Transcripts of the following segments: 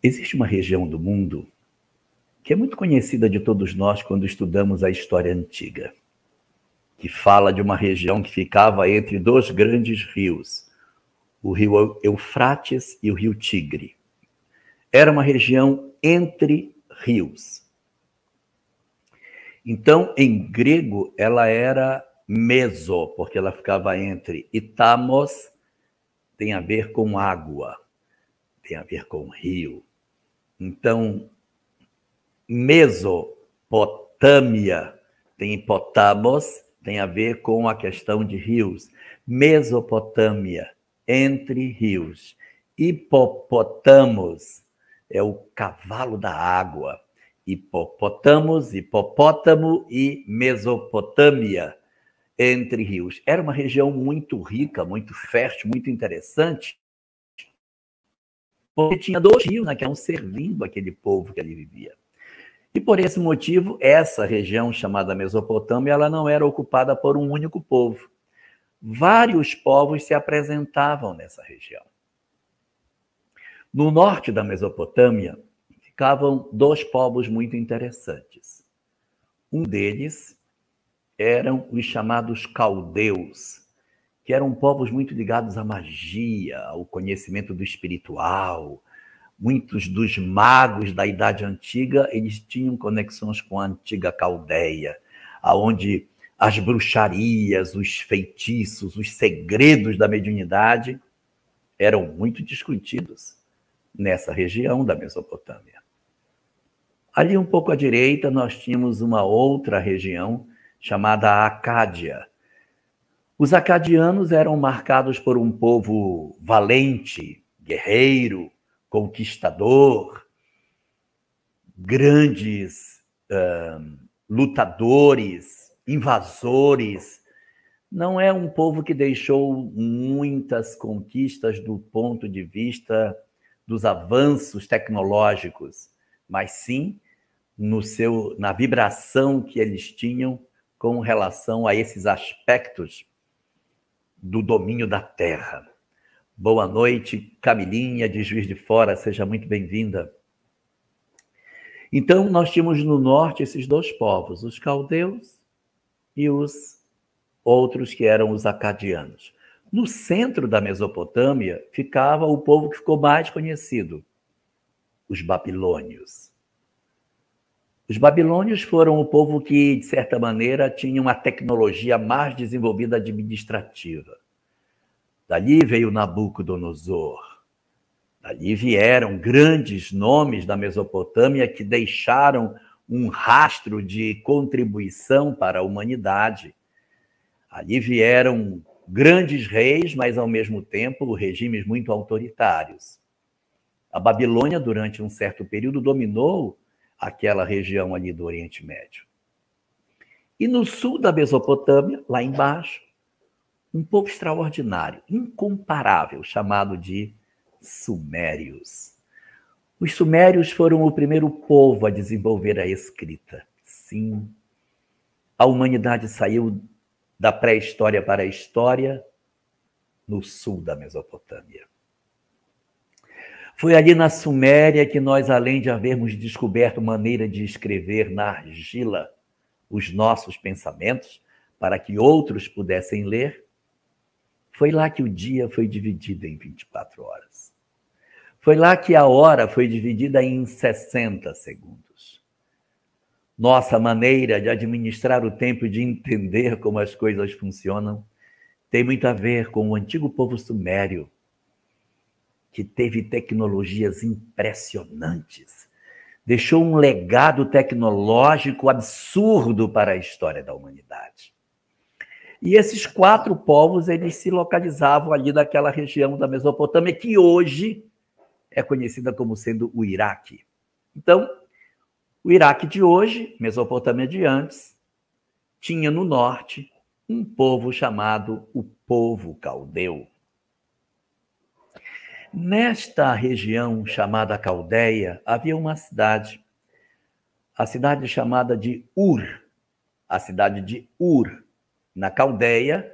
Existe uma região do mundo que é muito conhecida de todos nós quando estudamos a história antiga, que fala de uma região que ficava entre dois grandes rios, o rio Eufrates e o rio Tigre. Era uma região entre rios. Então, em grego, ela era meso, porque ela ficava entre. E Tamos tem a ver com água, tem a ver com rio. Então, Mesopotâmia tem hipotamos, tem a ver com a questão de rios. Mesopotâmia, entre rios. Hipopotamos é o cavalo da água. Hipopotamos, hipopótamo e Mesopotâmia, entre rios. Era uma região muito rica, muito fértil, muito interessante, porque tinha dois rios que estavam servindo aquele povo que ali vivia. E por esse motivo, essa região chamada Mesopotâmia, ela não era ocupada por um único povo. Vários povos se apresentavam nessa região. No norte da Mesopotâmia, ficavam dois povos muito interessantes. Um deles eram os chamados caldeus, que eram povos muito ligados à magia, ao conhecimento do espiritual. Muitos dos magos da Idade Antiga, eles tinham conexões com a antiga Caldeia, onde as bruxarias, os feitiços, os segredos da mediunidade eram muito discutidos nessa região da Mesopotâmia. Ali um pouco à direita, nós tínhamos uma outra região chamada Acádia. Os acadianos eram marcados por um povo valente, guerreiro, conquistador, grandes lutadores, invasores. Não é um povo que deixou muitas conquistas do ponto de vista dos avanços tecnológicos, mas sim na vibração que eles tinham com relação a esses aspectos do domínio da terra. Boa noite, Camilinha, de Juiz de Fora, seja muito bem-vinda. Então, nós tínhamos no norte esses dois povos, os caldeus e os outros que eram os acadianos. No centro da Mesopotâmia ficava o povo que ficou mais conhecido, os babilônios. Os babilônios foram o povo que, de certa maneira, tinha uma tecnologia mais desenvolvida administrativa. Dali veio Nabucodonosor. Dali vieram grandes nomes da Mesopotâmia que deixaram um rastro de contribuição para a humanidade. Ali vieram grandes reis, mas, ao mesmo tempo, regimes muito autoritários. A Babilônia, durante um certo período, dominou aquela região ali do Oriente Médio. E no sul da Mesopotâmia, lá embaixo, um povo extraordinário, incomparável, chamado de Sumérios. Os Sumérios foram o primeiro povo a desenvolver a escrita. Sim, a humanidade saiu da pré-história para a história no sul da Mesopotâmia. Foi ali na Suméria que nós, além de havermos descoberto maneira de escrever na argila os nossos pensamentos, para que outros pudessem ler, foi lá que o dia foi dividido em 24 horas. Foi lá que a hora foi dividida em 60 segundos. Nossa maneira de administrar o tempo e de entender como as coisas funcionam tem muito a ver com o antigo povo sumério, que teve tecnologias impressionantes, deixou um legado tecnológico absurdo para a história da humanidade. E esses 4 povos, eles se localizavam ali naquela região da Mesopotâmia, que hoje é conhecida como sendo o Iraque. Então, o Iraque de hoje, Mesopotâmia de antes, tinha no norte um povo chamado o povo caldeu. Nesta região chamada Caldeia, havia uma cidade, a cidade chamada de Ur. A cidade de Ur, na Caldeia,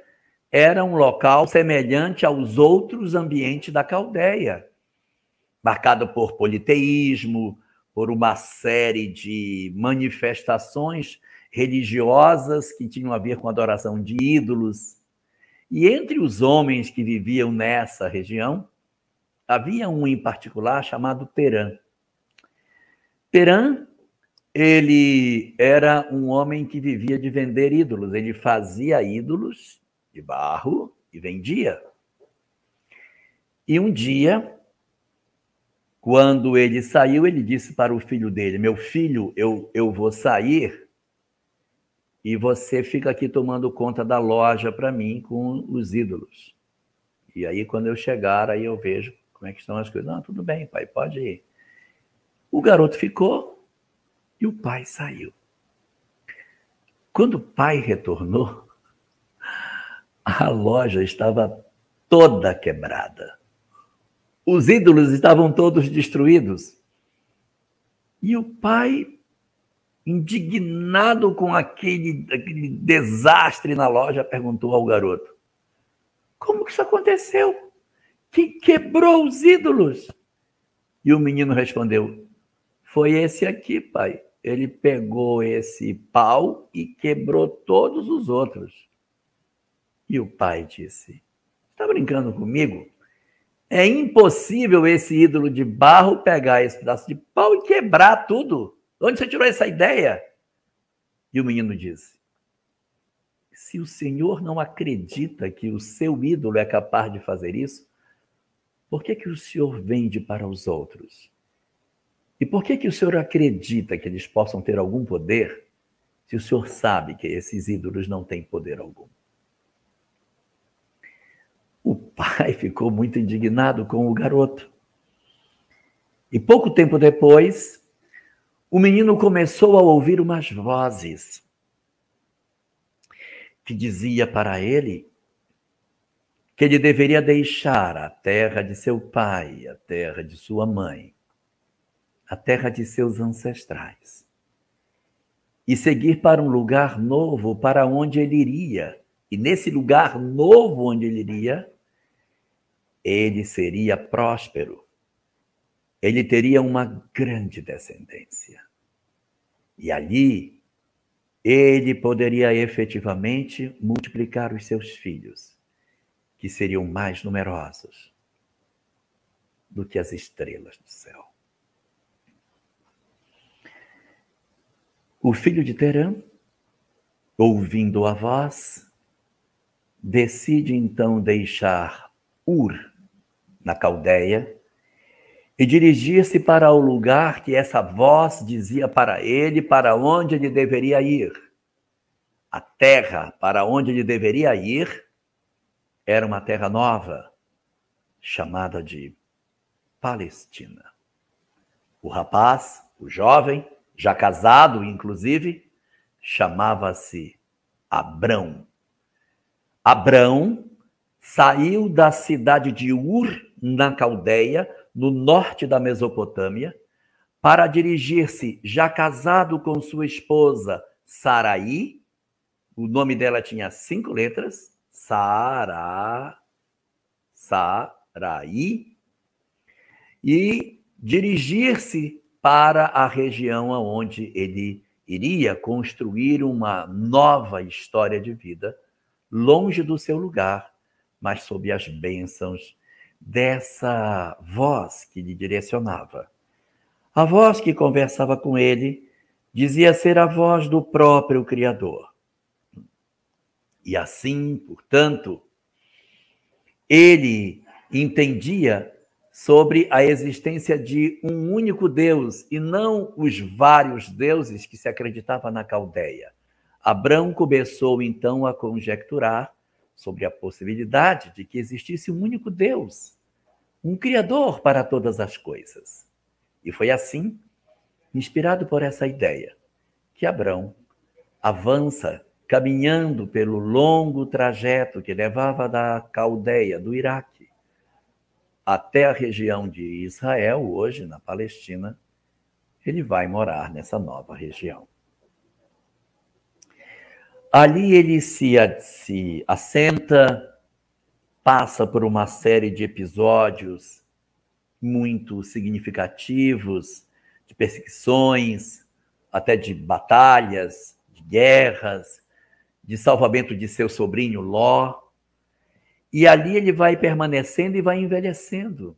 era um local semelhante aos outros ambientes da Caldeia. marcado por politeísmo, por uma série de manifestações religiosas que tinham a ver com a adoração de ídolos. E entre os homens que viviam nessa região, havia um em particular chamado Terã. Terã, ele era um homem que vivia de vender ídolos. Ele fazia ídolos de barro e vendia. E um dia, quando ele saiu, ele disse para o filho dele: meu filho, eu vou sair e você fica aqui tomando conta da loja para mim com os ídolos. E aí, quando eu chegar, aí eu vejo como é que estão as coisas. Não, tudo bem, pai, pode ir. O garoto ficou e o pai saiu. Quando o pai retornou, a loja estava toda quebrada. Os ídolos estavam todos destruídos. E o pai, indignado com aquele desastre na loja, perguntou ao garoto: como que isso aconteceu? Quem quebrou os ídolos? E o menino respondeu: foi esse aqui, pai. Ele pegou esse pau e quebrou todos os outros. E o pai disse: está brincando comigo? É impossível esse ídolo de barro pegar esse pedaço de pau e quebrar tudo. Onde você tirou essa ideia? E o menino disse: se o Senhor não acredita que o seu ídolo é capaz de fazer isso, por que o Senhor vende para os outros? E por que o Senhor acredita que eles possam ter algum poder, se o Senhor sabe que esses ídolos não têm poder algum? O pai ficou muito indignado com o garoto. E pouco tempo depois, o menino começou a ouvir umas vozes que dizia para ele que ele deveria deixar a terra de seu pai, a terra de sua mãe, a terra de seus ancestrais, e seguir para um lugar novo para onde ele iria. E nesse lugar novo onde ele iria, ele seria próspero. Ele teria uma grande descendência. E ali, ele poderia efetivamente multiplicar os seus filhos, que seriam mais numerosos do que as estrelas do céu. O filho de Terã, ouvindo a voz, decide então deixar Ur, na Caldeia, e dirigir-se para o lugar que essa voz dizia para ele, para onde ele deveria ir. A terra para onde ele deveria ir era uma terra nova, chamada de Palestina. O rapaz, o jovem, já casado inclusive, chamava-se Abrão. Abrão saiu da cidade de Ur, na Caldeia, no norte da Mesopotâmia, para dirigir-se, já casado com sua esposa Sarai, o nome dela tinha 5 letras, Sarai, e dirigir-se para a região onde ele iria construir uma nova história de vida, longe do seu lugar, mas sob as bênçãos dessa voz que lhe direcionava. A voz que conversava com ele dizia ser a voz do próprio Criador. E assim, portanto, ele entendia sobre a existência de um único Deus e não os vários deuses que se acreditava na Caldeia. Abrão começou então a conjecturar sobre a possibilidade de que existisse um único Deus, um Criador para todas as coisas. E foi assim, inspirado por essa ideia, que Abrão avança caminhando pelo longo trajeto que levava da Caldeia, do Iraque, até a região de Israel, hoje na Palestina. Ele vai morar nessa nova região. Ali ele se assenta, passa por uma série de episódios muito significativos, de perseguições, até de batalhas, de guerras, de salvamento de seu sobrinho Ló. E ali ele vai permanecendo e vai envelhecendo.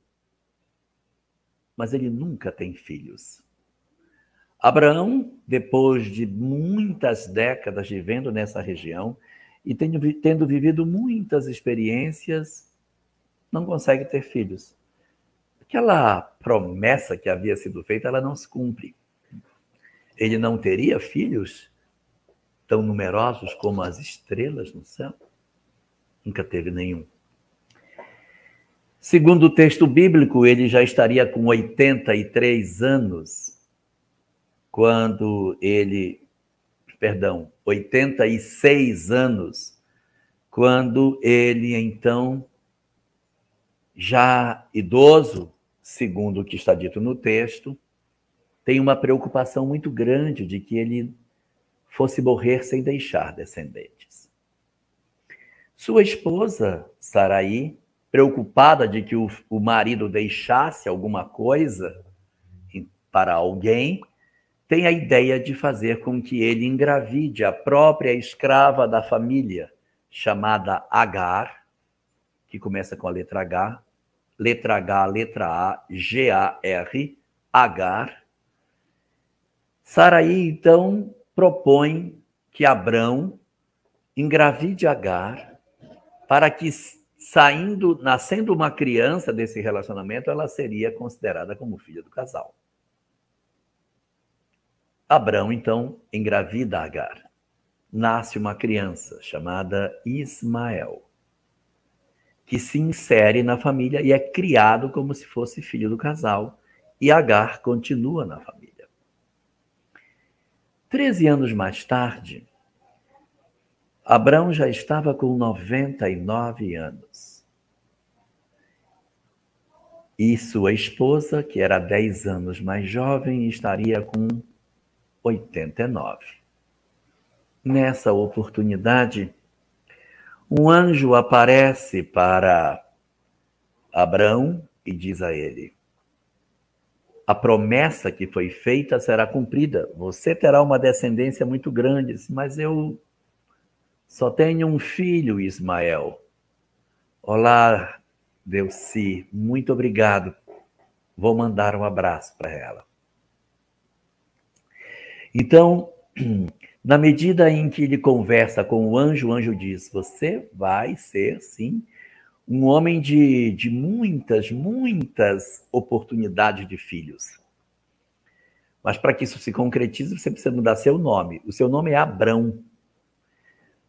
Mas ele nunca tem filhos. Abraão, depois de muitas décadas vivendo nessa região e tendo vivido muitas experiências, não consegue ter filhos. Aquela promessa que havia sido feita, ela não se cumpre. Ele não teria filhos tão numerosos como as estrelas no céu? Nunca teve nenhum. Segundo o texto bíblico, ele já estaria com 83 anos, quando ele, 86 anos, quando ele, então, já idoso, segundo o que está dito no texto, tem uma preocupação muito grande de que ele fosse morrer sem deixar descendentes. Sua esposa, Sarai, preocupada de que o marido deixasse alguma coisa para alguém, tem a ideia de fazer com que ele engravide a própria escrava da família, chamada Agar, que começa com a letra H, letra H, letra A, G-A-R, Agar. Sarai, então, propõe que Abrão engravide Agar para que, nascendo uma criança desse relacionamento, ela seria considerada como filha do casal. Abrão, então, engravida Agar. Nasce uma criança chamada Ismael, que se insere na família e é criado como se fosse filho do casal, e Agar continua na família. 13 anos mais tarde, Abrão já estava com 99 anos. E sua esposa, que era 10 anos mais jovem, estaria com 89. Nessa oportunidade, um anjo aparece para Abrão e diz a ele: a promessa que foi feita será cumprida. Você terá uma descendência muito grande, mas eu só tenho um filho, Ismael. Olá, Delci, muito obrigado. Vou mandar um abraço para ela. Então, na medida em que ele conversa com o anjo diz: você vai ser, sim, um homem de muitas oportunidades de filhos. Mas para que isso se concretize, você precisa mudar seu nome. O seu nome é Abrão.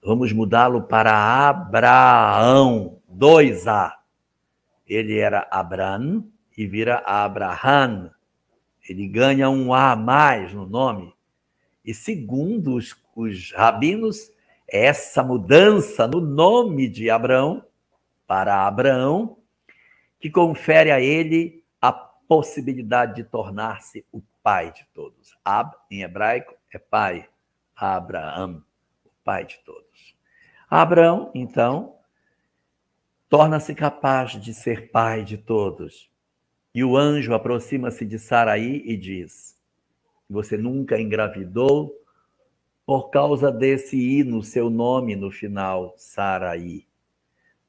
Vamos mudá-lo para Abraão, 2A. Ele era Abram e vira Abraham. Ele ganha um A a mais no nome. E segundo os rabinos, essa mudança no nome de Abrão para Abraão, que confere a ele a possibilidade de tornar-se o pai de todos. Ab, em hebraico, é pai. Abraão, o pai de todos. Abraão, então, torna-se capaz de ser pai de todos. E o anjo aproxima-se de Sarai e diz: você nunca engravidou por causa desse i no seu nome no final, Sarai.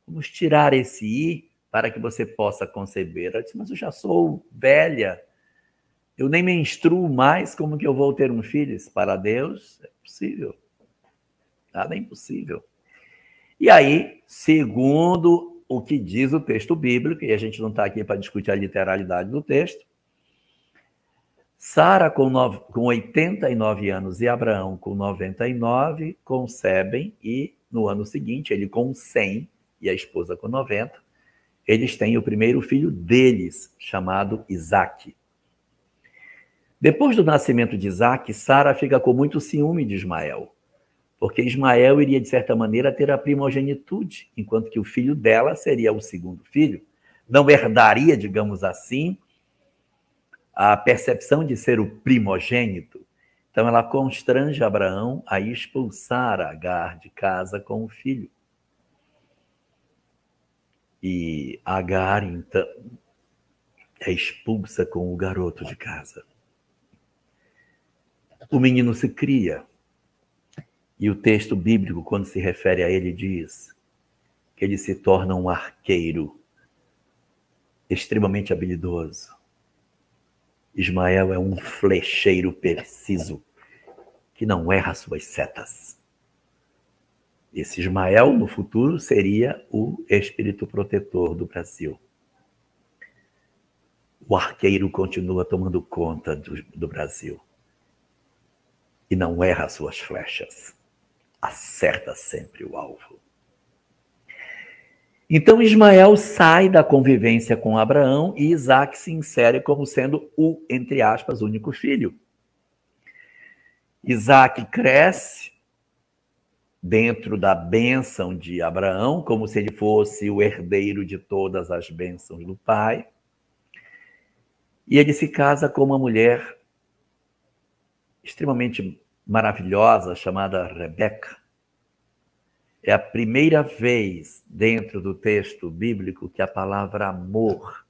Vamos tirar esse i para que você possa conceber. Ela disse: mas eu já sou velha, eu nem menstruo mais, como que eu vou ter um filho? Para Deus é possível. Nada é impossível. E aí, segundo o que diz o texto bíblico, e a gente não está aqui para discutir a literalidade do texto, Sara, com 89 anos, e Abraão, com 99, concebem, e no ano seguinte, ele com 100 e a esposa com 90, eles têm o primeiro filho deles, chamado Isaque. Depois do nascimento de Isaque, Sara fica com muito ciúme de Ismael, porque Ismael iria, de certa maneira, ter a primogenitude, enquanto que o filho dela seria o segundo filho. Não herdaria, digamos assim, a percepção de ser o primogênito. Então ela constrange Abraão a expulsar Agar de casa com o filho. E Agar, então, é expulsa com o garoto de casa. O menino se cria. E o texto bíblico, quando se refere a ele, diz que ele se torna um arqueiro extremamente habilidoso. Ismael é um flecheiro preciso que não erra suas setas. Esse Ismael, no futuro, seria o espírito protetor do Brasil. O arqueiro continua tomando conta do Brasil. E não erra suas flechas. Acerta sempre o alvo. Então Ismael sai da convivência com Abraão e Isaac se insere como sendo o, entre aspas, único filho. Isaac cresce dentro da bênção de Abraão, como se ele fosse o herdeiro de todas as bênçãos do pai. E ele se casa com uma mulher extremamente maravilhosa, chamada Rebeca. É a primeira vez dentro do texto bíblico que a palavra amor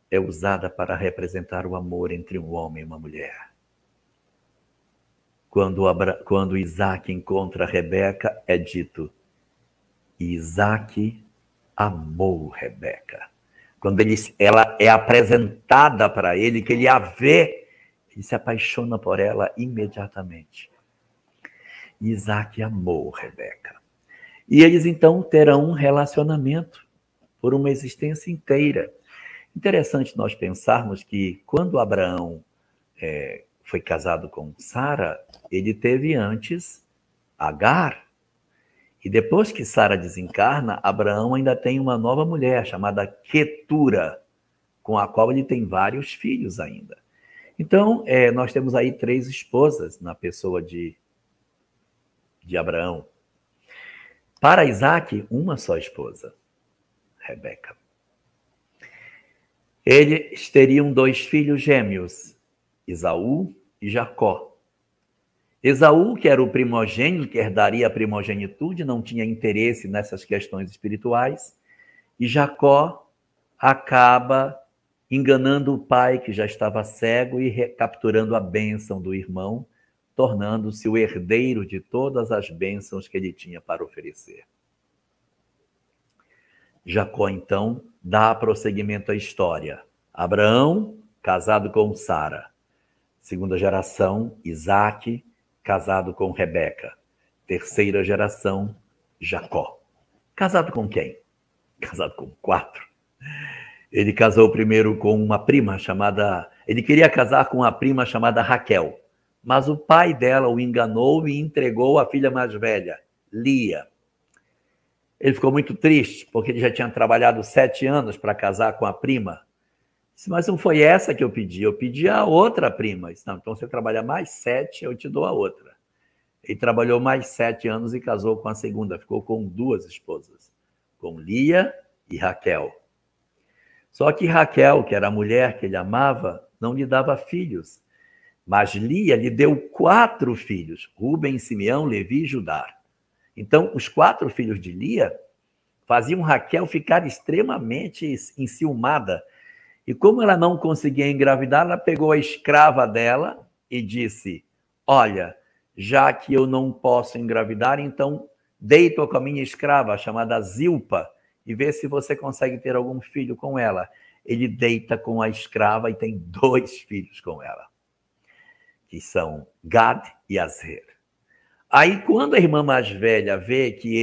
é usada para representar o amor entre um homem e uma mulher. Quando Isaac encontra Rebeca, é dito: Isaac amou Rebeca. Quando ela é apresentada para ele, que ele a vê, ele se apaixona por ela imediatamente. Isaac amou Rebeca. E eles então terão um relacionamento por uma existência inteira. Interessante nós pensarmos que quando Abraão foi casado com Sara, ele teve antes Agar. E depois que Sara desencarna, Abraão ainda tem uma nova mulher chamada Quetura, com a qual ele tem vários filhos ainda. Então, nós temos aí 3 esposas na pessoa de Abraão. Para Isaac, uma só esposa, Rebeca. Eles teriam 2 filhos gêmeos, Esaú e Jacó. Esaú, que era o primogênito, que herdaria a primogenitude, não tinha interesse nessas questões espirituais. E Jacó acaba enganando o pai, que já estava cego, e recapturando a bênção do irmão, tornando-se o herdeiro de todas as bênçãos que ele tinha para oferecer. Jacó, então, dá prosseguimento à história. Abraão, casado com Sara. Segunda geração, Isaac, casado com Rebeca. Terceira geração, Jacó. Casado com quem? Casado com 4. Ele casou primeiro com uma prima chamada... Ele queria casar com uma prima chamada Raquel, mas o pai dela o enganou e entregou a filha mais velha, Lia. Ele ficou muito triste, porque ele já tinha trabalhado 7 anos para casar com a prima. Disse, mas não foi essa que eu pedi a outra prima. Disse, não, então você trabalha mais 7, eu te dou a outra. Ele trabalhou mais 7 anos e casou com a segunda, ficou com 2 esposas, com Lia e Raquel. Só que Raquel, que era a mulher que ele amava, não lhe dava filhos. Mas Lia lhe deu 4 filhos, Rúben, Simeão, Levi e Judá. Então, os 4 filhos de Lia faziam Raquel ficar extremamente enciumada. E como ela não conseguia engravidar, ela pegou a escrava dela e disse, olha, já que eu não posso engravidar, então deito com a minha escrava, chamada Zilpa, e vê se você consegue ter algum filho com ela. Ele deita com a escrava e tem 2 filhos com ela, que são Gad e Azer. Aí, quando a irmã mais velha vê que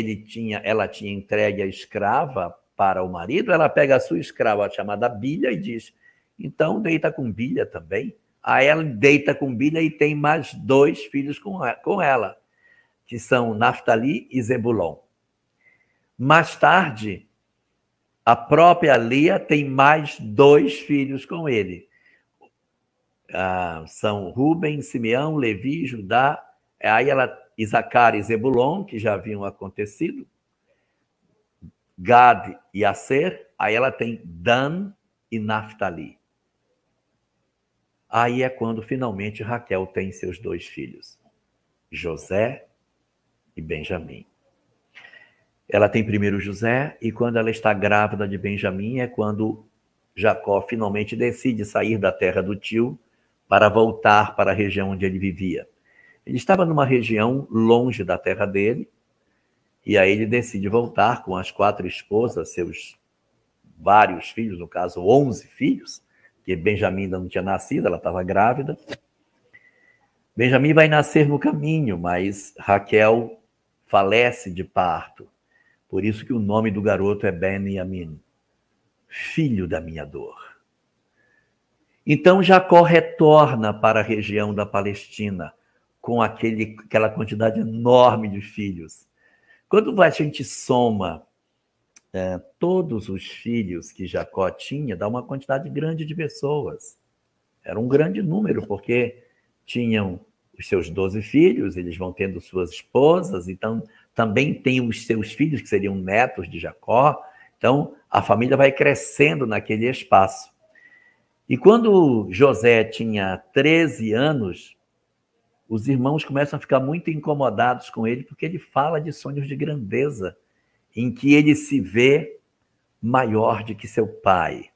ela tinha entregue a escrava para o marido, ela pega a sua escrava chamada Bilha e diz, então deita com Bilha também. Aí ela deita com Bilha e tem mais 2 filhos com ela, que são Naftali e Zebulon. Mais tarde, a própria Lia tem mais 2 filhos com ele. São Rúben, Simeão, Levi, Judá. Aí Isacar e Zebulon, que já haviam acontecido. Gad e Aser. Aí ela tem Dan e Naftali. Aí é quando finalmente Raquel tem seus 2 filhos, José e Benjamim. Ela tem primeiro José, e quando ela está grávida de Benjamim é quando Jacó finalmente decide sair da terra do tio para voltar para a região onde ele vivia. Ele estava numa região longe da terra dele, e aí ele decide voltar com as 4 esposas, seus vários filhos, no caso 11 filhos, porque Benjamim ainda não tinha nascido, ela estava grávida. Benjamim vai nascer no caminho, mas Raquel falece de parto. Por isso que o nome do garoto é Ben-Yamin, filho da minha dor. Então Jacó retorna para a região da Palestina com aquela quantidade enorme de filhos. Quando a gente soma todos os filhos que Jacó tinha, dá uma quantidade grande de pessoas. Era um grande número, porque tinham os seus 12 filhos, eles vão tendo suas esposas, então também tem os seus filhos, que seriam netos de Jacó. Então, a família vai crescendo naquele espaço. E quando José tinha 13 anos, os irmãos começam a ficar muito incomodados com ele, porque ele fala de sonhos de grandeza, em que ele se vê maior do que seu pai,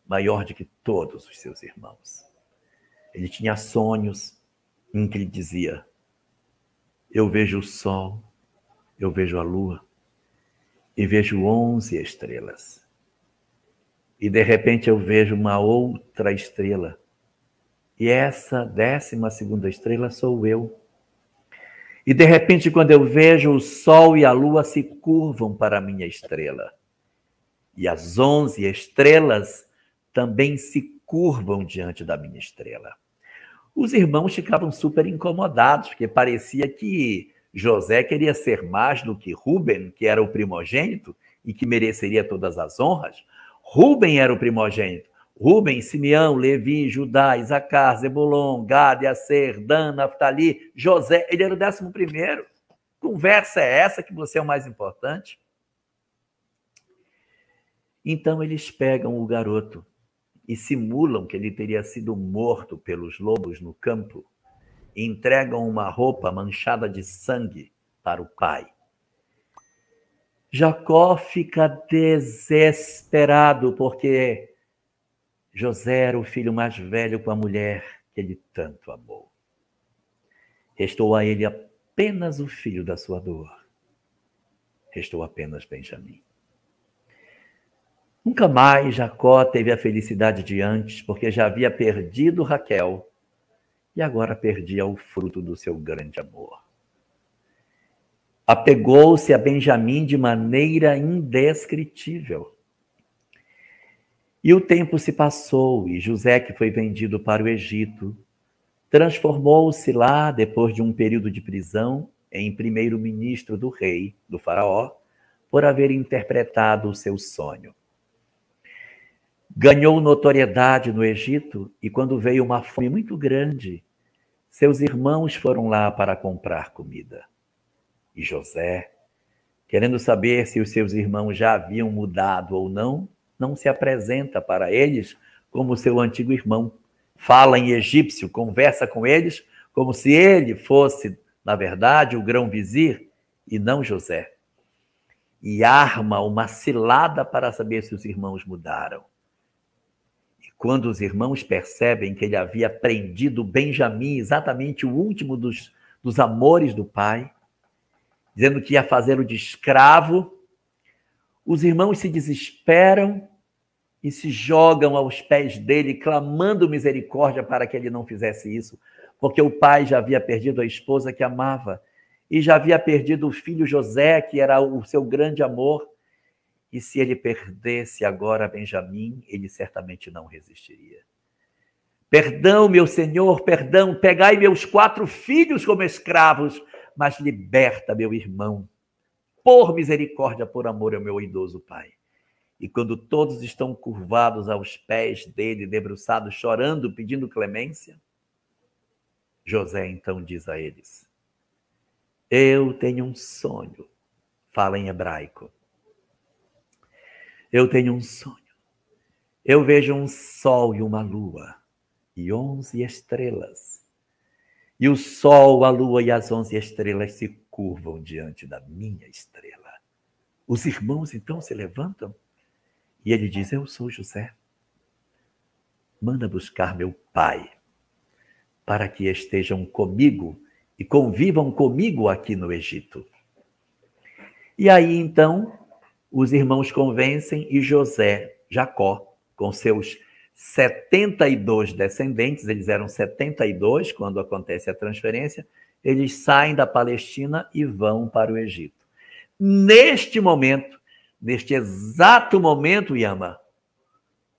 maior do que todos os seus irmãos. Ele tinha sonhos em que ele dizia: eu vejo o sol, eu vejo a lua, e vejo 11 estrelas. E de repente eu vejo uma outra estrela, e essa 12ª estrela sou eu. E de repente, quando eu vejo o sol e a lua se curvam para a minha estrela, e as 11 estrelas também se curvam diante da minha estrela. Os irmãos ficavam super incomodados, porque parecia que José queria ser mais do que Rúben, que era o primogênito e que mereceria todas as honras. Rúben era o primogênito. Rúben, Simeão, Levi, Judá, Isacar, Zebulon, Gad, Aser, Dan, Naftali, José, ele era o 11º. Conversa é essa que você é o mais importante? Então eles pegam o garoto e simulam que ele teria sido morto pelos lobos no campo e entregam uma roupa manchada de sangue para o pai. Jacó fica desesperado porque José era o filho mais velho com a mulher que ele tanto amou. Restou a ele apenas o filho da sua dor. Restou apenas Benjamim. Nunca mais Jacó teve a felicidade de antes, porque já havia perdido Raquel e agora perdia o fruto do seu grande amor. Apegou-se a Benjamim de maneira indescritível. E o tempo se passou, e José, que foi vendido para o Egito, transformou-se lá, depois de um período de prisão, em primeiro-ministro do rei, do faraó, por haver interpretado o seu sonho. Ganhou notoriedade no Egito, e quando veio uma fome muito grande, seus irmãos foram lá para comprar comida. E José, querendo saber se os seus irmãos já haviam mudado ou não se apresenta para eles como seu antigo irmão. Fala em egípcio, conversa com eles como se ele fosse, na verdade, o grão-vizir e não José. E arma uma cilada para saber se os irmãos mudaram. E quando os irmãos percebem que ele havia prendido Benjamim, exatamente o último dos amores do pai, dizendo que ia fazê-lo de escravo, os irmãos se desesperam e se jogam aos pés dele, clamando misericórdia para que ele não fizesse isso, porque o pai já havia perdido a esposa que amava e já havia perdido o filho José, que era o seu grande amor, e se ele perdesse agora Benjamim, ele certamente não resistiria. Perdão, meu senhor, perdão, pegai meus 4 filhos como escravos, mas liberta meu irmão, por misericórdia, por amor ao meu idoso pai. E quando todos estão curvados aos pés dele, debruçados, chorando, pedindo clemência, José então diz a eles: eu tenho um sonho. Fala em hebraico. Eu tenho um sonho. Eu vejo um sol e uma lua e 11 estrelas. E o sol, a lua e as 11 estrelas se curvam diante da minha estrela. Os irmãos então se levantam e ele diz: eu sou José. manda buscar meu pai, para que estejam comigo e convivam comigo aqui no Egito. E aí, então, os irmãos convencem e Jacó, com seus 72 descendentes, eles eram 72 quando acontece a transferência, eles saem da Palestina e vão para o Egito. Neste momento, neste exato momento, Yama,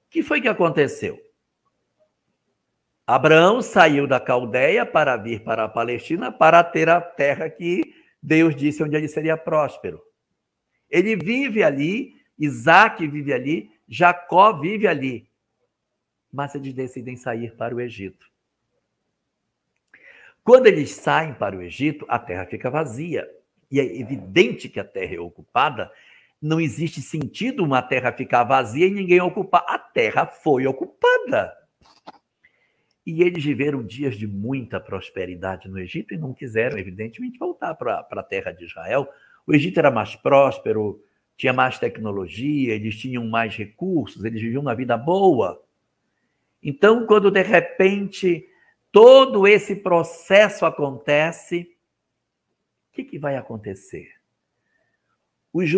o que foi que aconteceu? Abraão saiu da Caldeia para vir para a Palestina para ter a terra que Deus disse onde ele seria próspero. Ele vive ali, Isaac vive ali, Jacó vive ali. Mas eles decidem sair para o Egito. Quando eles saem para o Egito, a terra fica vazia. E é evidente que a terra é ocupada. Não existe sentido uma terra ficar vazia e ninguém ocupar. A terra foi ocupada. E eles viveram dias de muita prosperidade no Egito e não quiseram, evidentemente, voltar para a terra de Israel. O Egito era mais próspero, tinha mais tecnologia, eles tinham mais recursos, eles viviam uma vida boa. Então, quando de repente todo esse processo acontece, o que vai acontecer? Os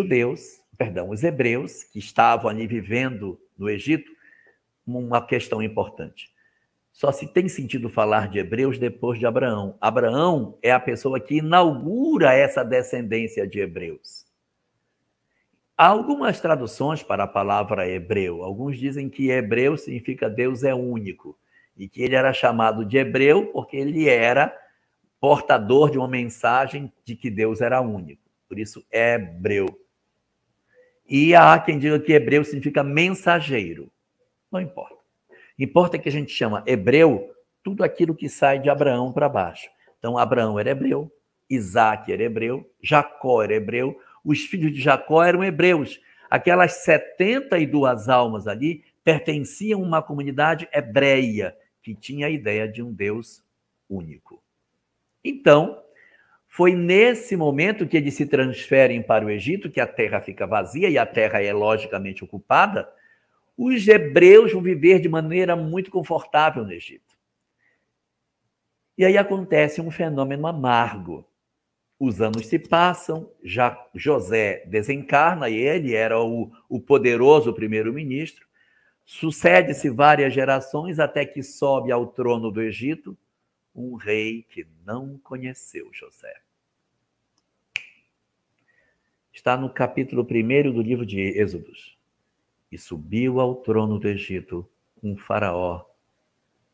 hebreus, que estavam ali vivendo no Egito, uma questão importante. Só se tem sentido falar de hebreus depois de Abraão. Abraão é a pessoa que inaugura essa descendência de hebreus. Há algumas traduções para a palavra hebreu. Alguns dizem que hebreu significa Deus é único. E que ele era chamado de hebreu porque ele era portador de uma mensagem de que Deus era único. Por isso, hebreu. E há quem diga que hebreu significa mensageiro. Não importa. Importa que a gente chama hebreu tudo aquilo que sai de Abraão para baixo. Então, Abraão era hebreu, Isaac era hebreu, Jacó era hebreu, os filhos de Jacó eram hebreus. Aquelas 72 almas ali pertenciam a uma comunidade hebreia que tinha a ideia de um Deus único. Então, foi nesse momento que eles se transferem para o Egito, que a terra fica vazia e a terra é logicamente ocupada. Os hebreus vão viver de maneira muito confortável no Egito. E aí acontece um fenômeno amargo. Os anos se passam, José desencarna, e ele era o poderoso primeiro-ministro. Sucede-se várias gerações até que sobe ao trono do Egito um rei que não conheceu José. Está no capítulo 1 do livro de Êxodos. E subiu ao trono do Egito um faraó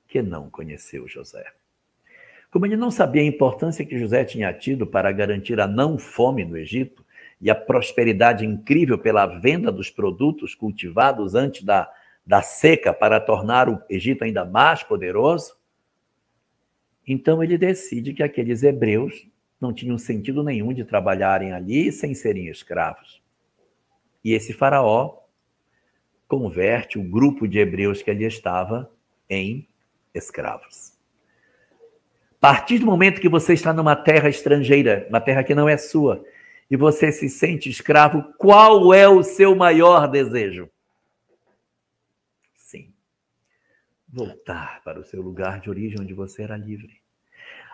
que não conheceu José. Como ele não sabia a importância que José tinha tido para garantir a não fome no Egito e a prosperidade incrível pela venda dos produtos cultivados antes da seca para tornar o Egito ainda mais poderoso, então ele decide que aqueles hebreus não tinham sentido nenhum de trabalharem ali sem serem escravos. E esse faraó converte o grupo de hebreus que ali estava em escravos. A partir do momento que você está numa terra estrangeira, uma terra que não é sua, e você se sente escravo, qual é o seu maior desejo? Sim, voltar para o seu lugar de origem onde você era livre.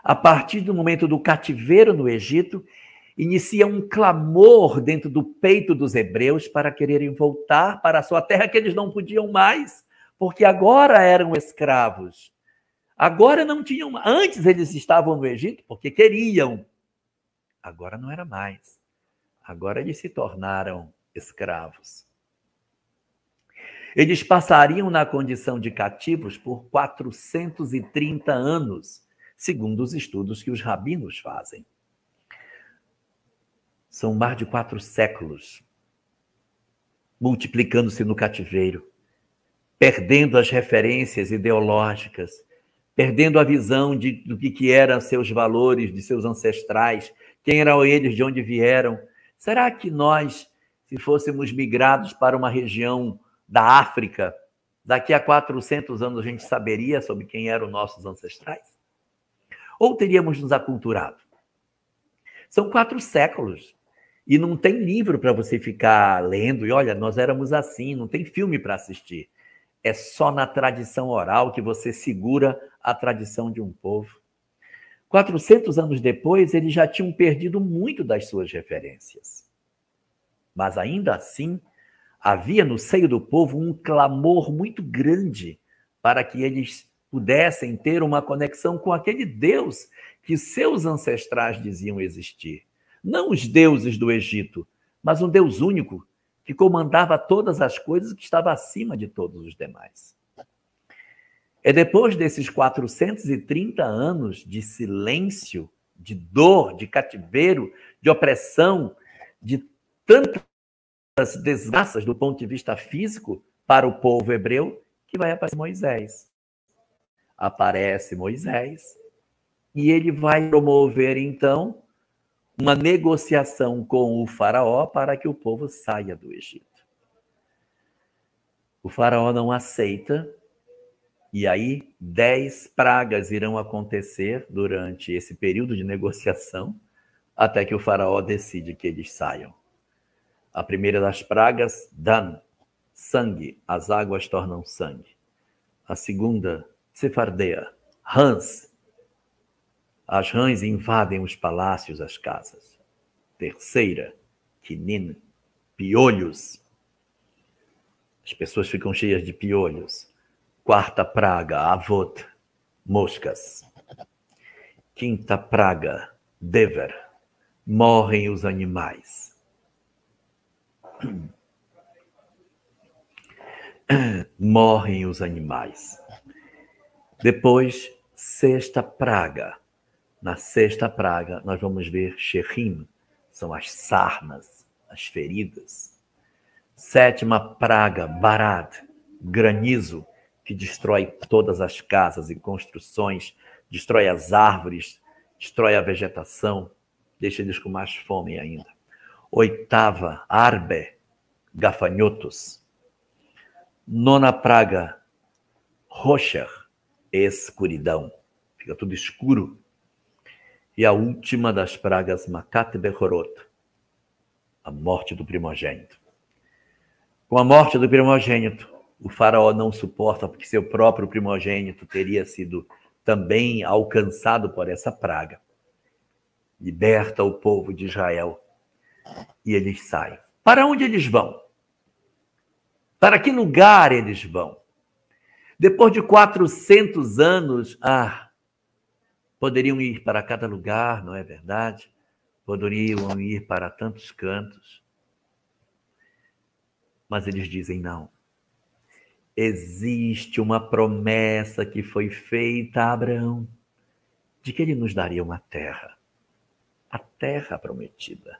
A partir do momento do cativeiro no Egito, inicia um clamor dentro do peito dos hebreus para quererem voltar para a sua terra que eles não podiam mais, porque agora eram escravos. Agora não tinham, antes eles estavam no Egito porque queriam. Agora não era mais. Agora eles se tornaram escravos. Eles passariam na condição de cativos por 430 anos, segundo os estudos que os rabinos fazem. São mais de 4 séculos, multiplicando-se no cativeiro, perdendo as referências ideológicas, perdendo a visão do que eram seus valores, de seus ancestrais, quem eram eles, de onde vieram. Será que nós, se fôssemos migrados para uma região da África, daqui a 400 anos a gente saberia sobre quem eram nossos ancestrais? Ou teríamos nos aculturado? São 4 séculos. E não tem livro para você ficar lendo. E olha, nós éramos assim, não tem filme para assistir. É só na tradição oral que você segura a tradição de um povo. 400 anos depois, eles já tinham perdido muito das suas referências. Mas ainda assim, havia no seio do povo um clamor muito grande para que eles pudessem ter uma conexão com aquele Deus que seus ancestrais diziam existir. Não os deuses do Egito, mas um Deus único que comandava todas as coisas e que estava acima de todos os demais. É depois desses 430 anos de silêncio, de dor, de cativeiro, de opressão, de tantas desgraças do ponto de vista físico para o povo hebreu, que vai aparecer Moisés. Aparece Moisés e ele vai promover, então, uma negociação com o faraó para que o povo saia do Egito. O faraó não aceita, e aí 10 pragas irão acontecer durante esse período de negociação, até que o faraó decide que eles saiam. A primeira das pragas, Dan, sangue, as águas tornam sangue. A segunda, Tsefardea, rãs. As rãs invadem os palácios, as casas. Terceira, Quinin, piolhos. As pessoas ficam cheias de piolhos. Quarta praga, Avot, moscas. Quinta praga, Dever, morrem os animais. Morrem os animais. Depois, sexta praga. Na sexta praga, nós vamos ver Sherim, são as sarnas, as feridas. Sétima praga, Barad, granizo, que destrói todas as casas e construções, destrói as árvores, destrói a vegetação, deixa eles com mais fome ainda. Oitava, Arbe, gafanhotos. Nona praga, Rocher, escuridão, fica tudo escuro. E a última das pragas, Makat Bechorot, a morte do primogênito. Com a morte do primogênito, o faraó não suporta, porque seu próprio primogênito teria sido também alcançado por essa praga. Liberta o povo de Israel e eles saem. Para onde eles vão? Para que lugar eles vão? Depois de 400 anos, poderiam ir para cada lugar, não é verdade? Poderiam ir para tantos cantos. Mas eles dizem não. Existe uma promessa que foi feita a Abraão, de que ele nos daria uma terra, a terra prometida.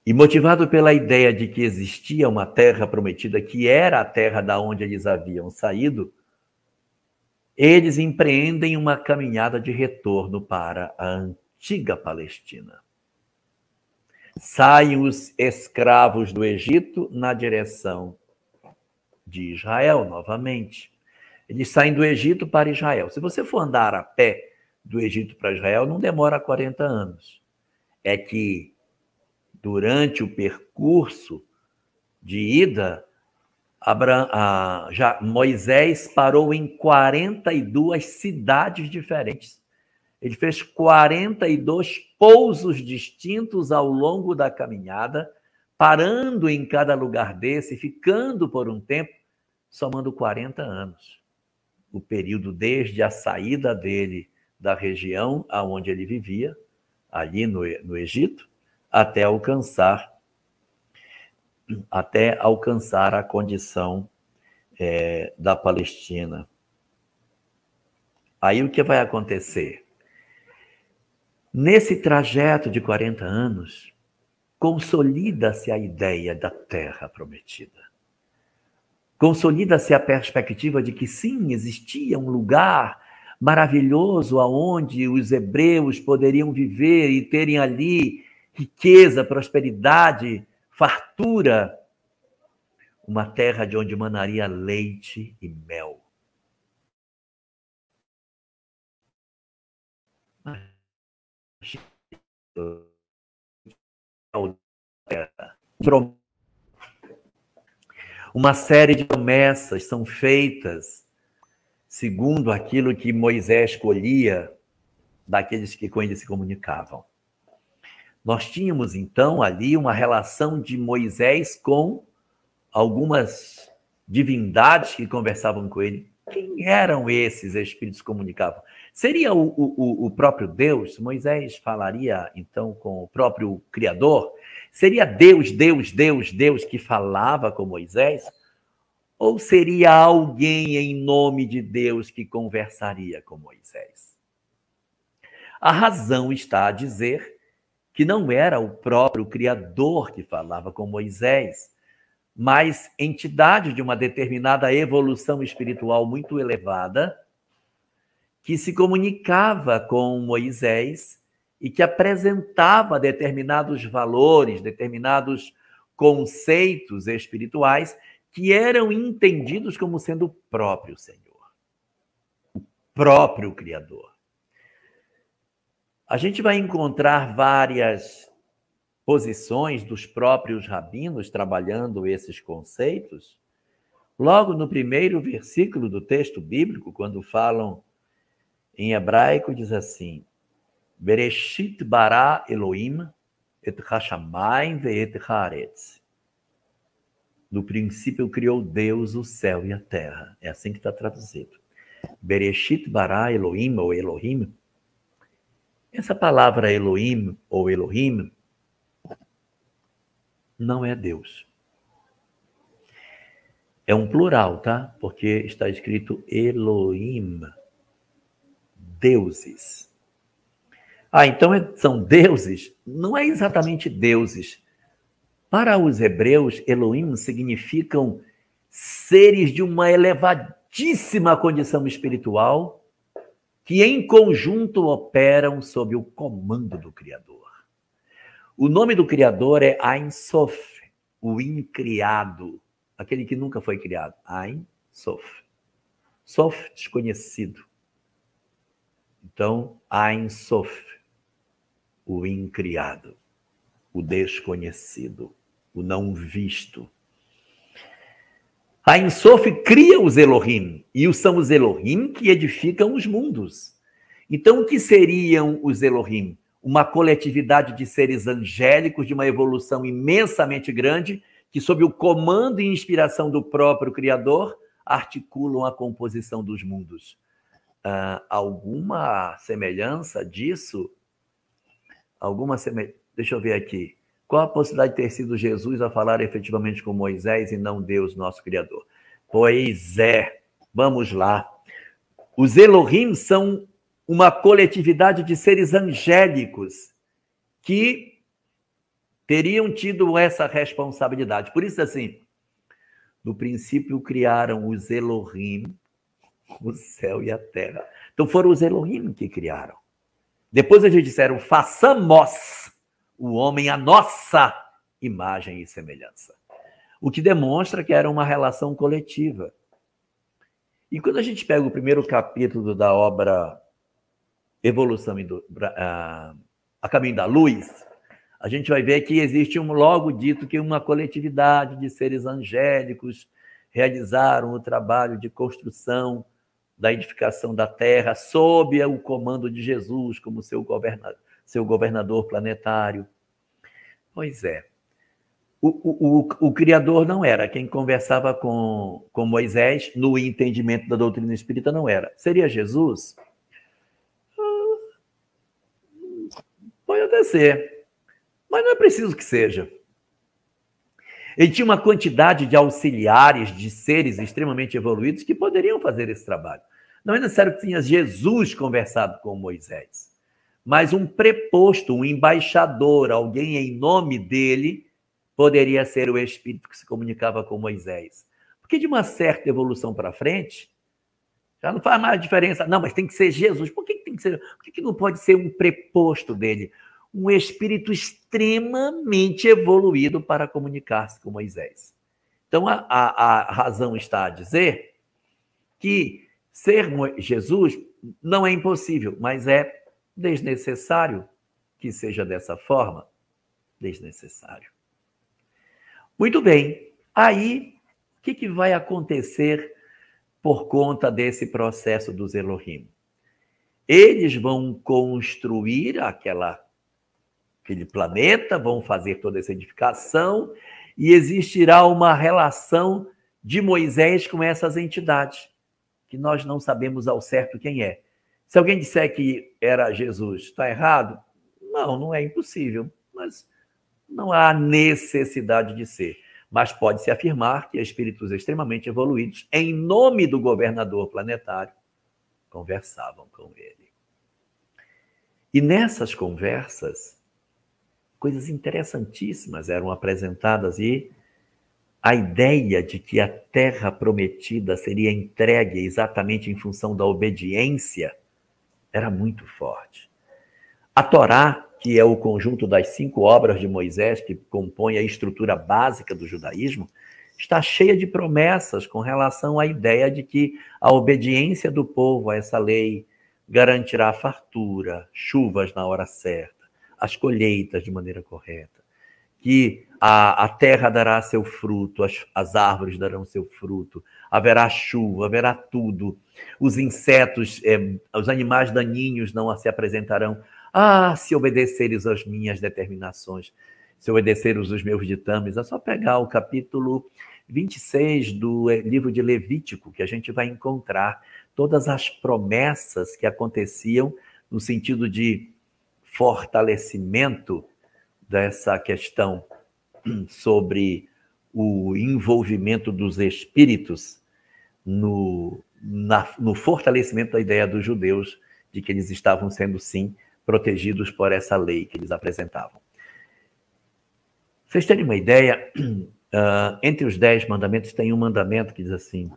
E motivado pela ideia de que existia uma terra prometida, que era a terra da onde eles haviam saído, eles empreendem uma caminhada de retorno para a antiga Palestina. Saem os escravos do Egito na direção de Israel, novamente. Eles saem do Egito para Israel. Se você for andar a pé do Egito para Israel, não demora 40 anos. É que, durante o percurso de ida, Moisés parou em 42 cidades diferentes. Ele fez 42 pousos distintos ao longo da caminhada, parando em cada lugar desse, ficando por um tempo, somando 40 anos. O período desde a saída dele da região onde ele vivia, ali no Egito, até alcançar a condição da Palestina. Aí o que vai acontecer? Nesse trajeto de 40 anos, consolida-se a ideia da terra prometida. Consolida-se a perspectiva de que sim, existia um lugar maravilhoso aonde os hebreus poderiam viver e terem ali riqueza, prosperidade, fartura, uma terra de onde manaria leite e mel. Uma série de promessas são feitas segundo aquilo que Moisés escolhia daqueles que com ele se comunicavam. Nós tínhamos, então, ali uma relação de Moisés com algumas divindades que conversavam com ele. Quem eram esses espíritos que comunicavam? Seria o próprio Deus? Moisés falaria, então, com o próprio Criador? Seria Deus que falava com Moisés? Ou seria alguém em nome de Deus que conversaria com Moisés? A razão está a dizer que não era o próprio Criador que falava com Moisés, mas entidade de uma determinada evolução espiritual muito elevada, que se comunicava com Moisés e que apresentava determinados valores, determinados conceitos espirituais que eram entendidos como sendo o próprio Senhor, o próprio Criador. A gente vai encontrar várias posições dos próprios rabinos trabalhando esses conceitos. Logo no primeiro versículo do texto bíblico, quando falam em hebraico, diz assim: Bereshit bara Elohim et hashamayim ve'et haaretz. No princípio criou Deus o céu e a terra. É assim que está traduzido. Bereshit bara Elohim ou Elohim. Essa palavra Elohim ou Elohim não é Deus. É um plural, tá? Porque está escrito Elohim, deuses. Então são deuses? Não é exatamente deuses. Para os hebreus, Elohim significam seres de uma elevadíssima condição espiritual que em conjunto operam sob o comando do Criador. O nome do Criador é Ein Sof, o incriado, aquele que nunca foi criado. Ein Sof. Sof, desconhecido. Então, Ein Sof, o incriado, o desconhecido, o não visto. Ein Sof cria os Elohim, e são os Elohim que edificam os mundos. Então, o que seriam os Elohim? Uma coletividade de seres angélicos de uma evolução imensamente grande, que, sob o comando e inspiração do próprio Criador, articulam a composição dos mundos. Alguma semelhança disso? Deixa eu ver aqui. Qual a possibilidade de ter sido Jesus a falar efetivamente com Moisés e não Deus, nosso Criador? Pois é. Vamos lá. Os Elohim são uma coletividade de seres angélicos que teriam tido essa responsabilidade. Por isso, assim, no princípio criaram os Elohim, o céu e a terra. Então foram os Elohim que criaram. Depois eles disseram, façamos o homem à nossa imagem e semelhança. O que demonstra que era uma relação coletiva. E quando a gente pega o primeiro capítulo da obra Evolução a Caminho da Luz, a gente vai ver que existe logo dito que uma coletividade de seres angélicos realizaram o trabalho de construção da edificação da Terra sob o comando de Jesus como seu governador planetário. Pois é. O Criador não era. Quem conversava com Moisés, no entendimento da doutrina espírita, não era. Seria Jesus? Pode até ser. Mas não é preciso que seja. Ele tinha uma quantidade de auxiliares, de seres extremamente evoluídos que poderiam fazer esse trabalho. Não é necessário que tenha Jesus conversado com Moisés, mas um preposto, um embaixador, alguém em nome dele, poderia ser o espírito que se comunicava com Moisés. Porque de uma certa evolução para frente, já não faz mais diferença. Não, mas tem que ser Jesus. Por que tem que ser? Por que não pode ser um preposto dele? Um espírito extremamente evoluído para comunicar-se com Moisés. Então, a razão está a dizer que ser Jesus não é impossível, mas é desnecessário que seja dessa forma. Desnecessário. Muito bem. Aí, o que vai acontecer por conta desse processo dos Elohim? Eles vão construir aquele planeta, vão fazer toda essa edificação e existirá uma relação de Moisés com essas entidades, que nós não sabemos ao certo quem é. Se alguém disser que era Jesus, está errado? Não, não é impossível, mas não há necessidade de ser. Mas pode-se afirmar que espíritos extremamente evoluídos, em nome do governador planetário, conversavam com ele. E nessas conversas, coisas interessantíssimas eram apresentadas e a ideia de que a terra prometida seria entregue exatamente em função da obediência era muito forte. A Torá, que é o conjunto das 5 obras de Moisés, que compõe a estrutura básica do judaísmo, está cheia de promessas com relação à ideia de que a obediência do povo a essa lei garantirá fartura, chuvas na hora certa, as colheitas de maneira correta, que a terra dará seu fruto, as árvores darão seu fruto, haverá chuva, haverá tudo, os insetos, os animais daninhos não se apresentarão. Se obedeceres às minhas determinações, se obedeceres os meus ditames, é só pegar o capítulo 26 do livro de Levítico, que a gente vai encontrar todas as promessas que aconteciam no sentido de fortalecimento dessa questão sobre o envolvimento dos espíritos no fortalecimento da ideia dos judeus de que eles estavam sendo, sim, protegidos por essa lei que eles apresentavam. Vocês terem uma ideia, entre os 10 mandamentos tem um mandamento que diz assim: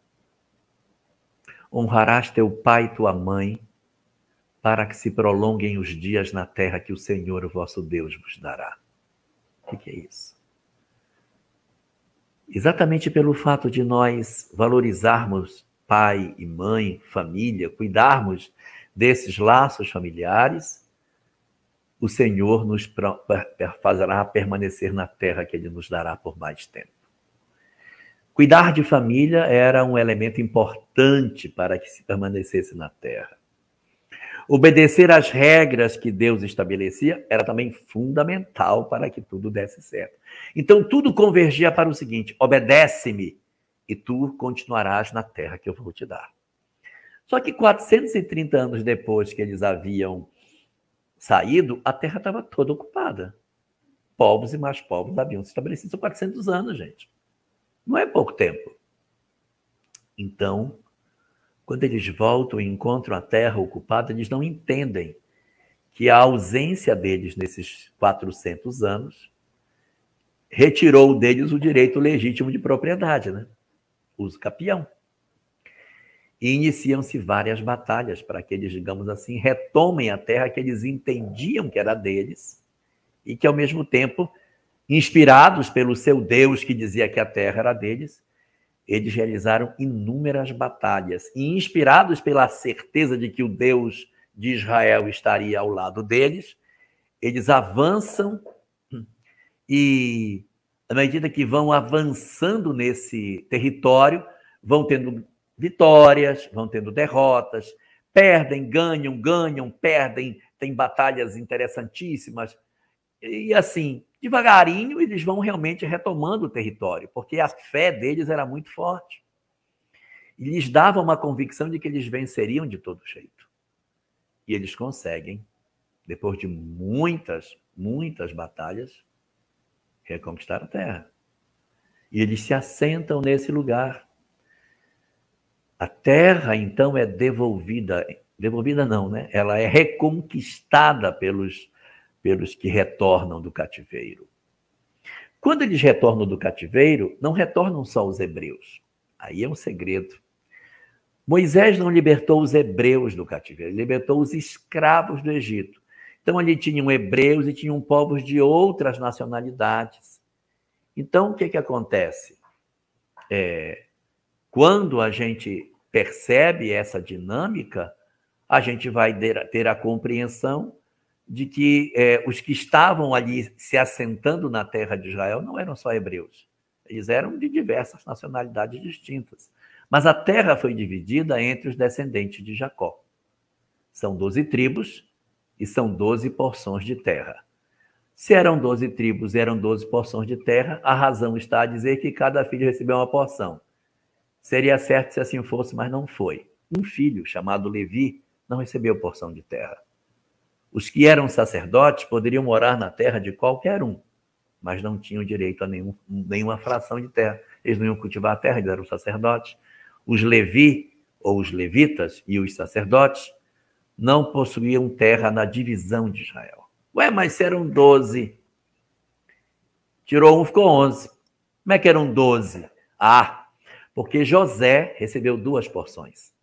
honrarás teu pai e tua mãe, para que se prolonguem os dias na terra que o Senhor, o vosso Deus, vos dará. O que é isso? Exatamente pelo fato de nós valorizarmos pai e mãe, família, cuidarmos desses laços familiares, o Senhor nos fará permanecer na terra que Ele nos dará por mais tempo. Cuidar de família era um elemento importante para que se permanecesse na terra. Obedecer às regras que Deus estabelecia era também fundamental para que tudo desse certo. Então, tudo convergia para o seguinte: obedece-me e tu continuarás na terra que eu vou te dar. Só que 430 anos depois que eles haviam saído, a terra estava toda ocupada. Povos e mais povos haviam se estabelecido. São 400 anos, gente. Não é pouco tempo. Então, quando eles voltam e encontram a terra ocupada, eles não entendem que a ausência deles nesses 400 anos retirou deles o direito legítimo de propriedade, né? Uso capião. E iniciam-se várias batalhas para que eles, digamos assim, retomem a terra que eles entendiam que era deles e que, ao mesmo tempo, inspirados pelo seu Deus que dizia que a terra era deles, eles realizaram inúmeras batalhas. E inspirados pela certeza de que o Deus de Israel estaria ao lado deles, eles avançam e, à medida que vão avançando nesse território, vão tendo vitórias, vão tendo derrotas, perdem, ganham, perdem, tem batalhas interessantíssimas. E assim, devagarinho, eles vão realmente retomando o território, porque a fé deles era muito forte. E lhes dava uma convicção de que eles venceriam de todo jeito. E eles conseguem, depois de muitas batalhas, reconquistar a terra. E eles se assentam nesse lugar. A terra, então, é devolvida não, né? Ela é reconquistada pelos que retornam do cativeiro. Quando eles retornam do cativeiro, não retornam só os hebreus. Aí é um segredo. Moisés não libertou os hebreus do cativeiro, ele libertou os escravos do Egito. Então, ali tinham hebreus e tinham povos de outras nacionalidades. Então, o que acontece? Quando a gente percebe essa dinâmica, a gente vai ter a compreensão de que os que estavam ali se assentando na terra de Israel não eram só hebreus. Eles eram de diversas nacionalidades distintas. Mas a terra foi dividida entre os descendentes de Jacó. São 12 tribos e são 12 porções de terra. Se eram 12 tribos e eram 12 porções de terra, a razão está a dizer que cada filho recebeu uma porção. Seria certo se assim fosse, mas não foi. Um filho, chamado Levi, não recebeu porção de terra. Os que eram sacerdotes poderiam morar na terra de qualquer um, mas não tinham direito a nenhuma fração de terra. Eles não iam cultivar a terra, eles eram sacerdotes. Os Levi, ou os levitas e os sacerdotes, não possuíam terra na divisão de Israel. Ué, mas se eram 12. Tirou um, ficou 11. Como é que eram 12? Porque José recebeu 2 porções.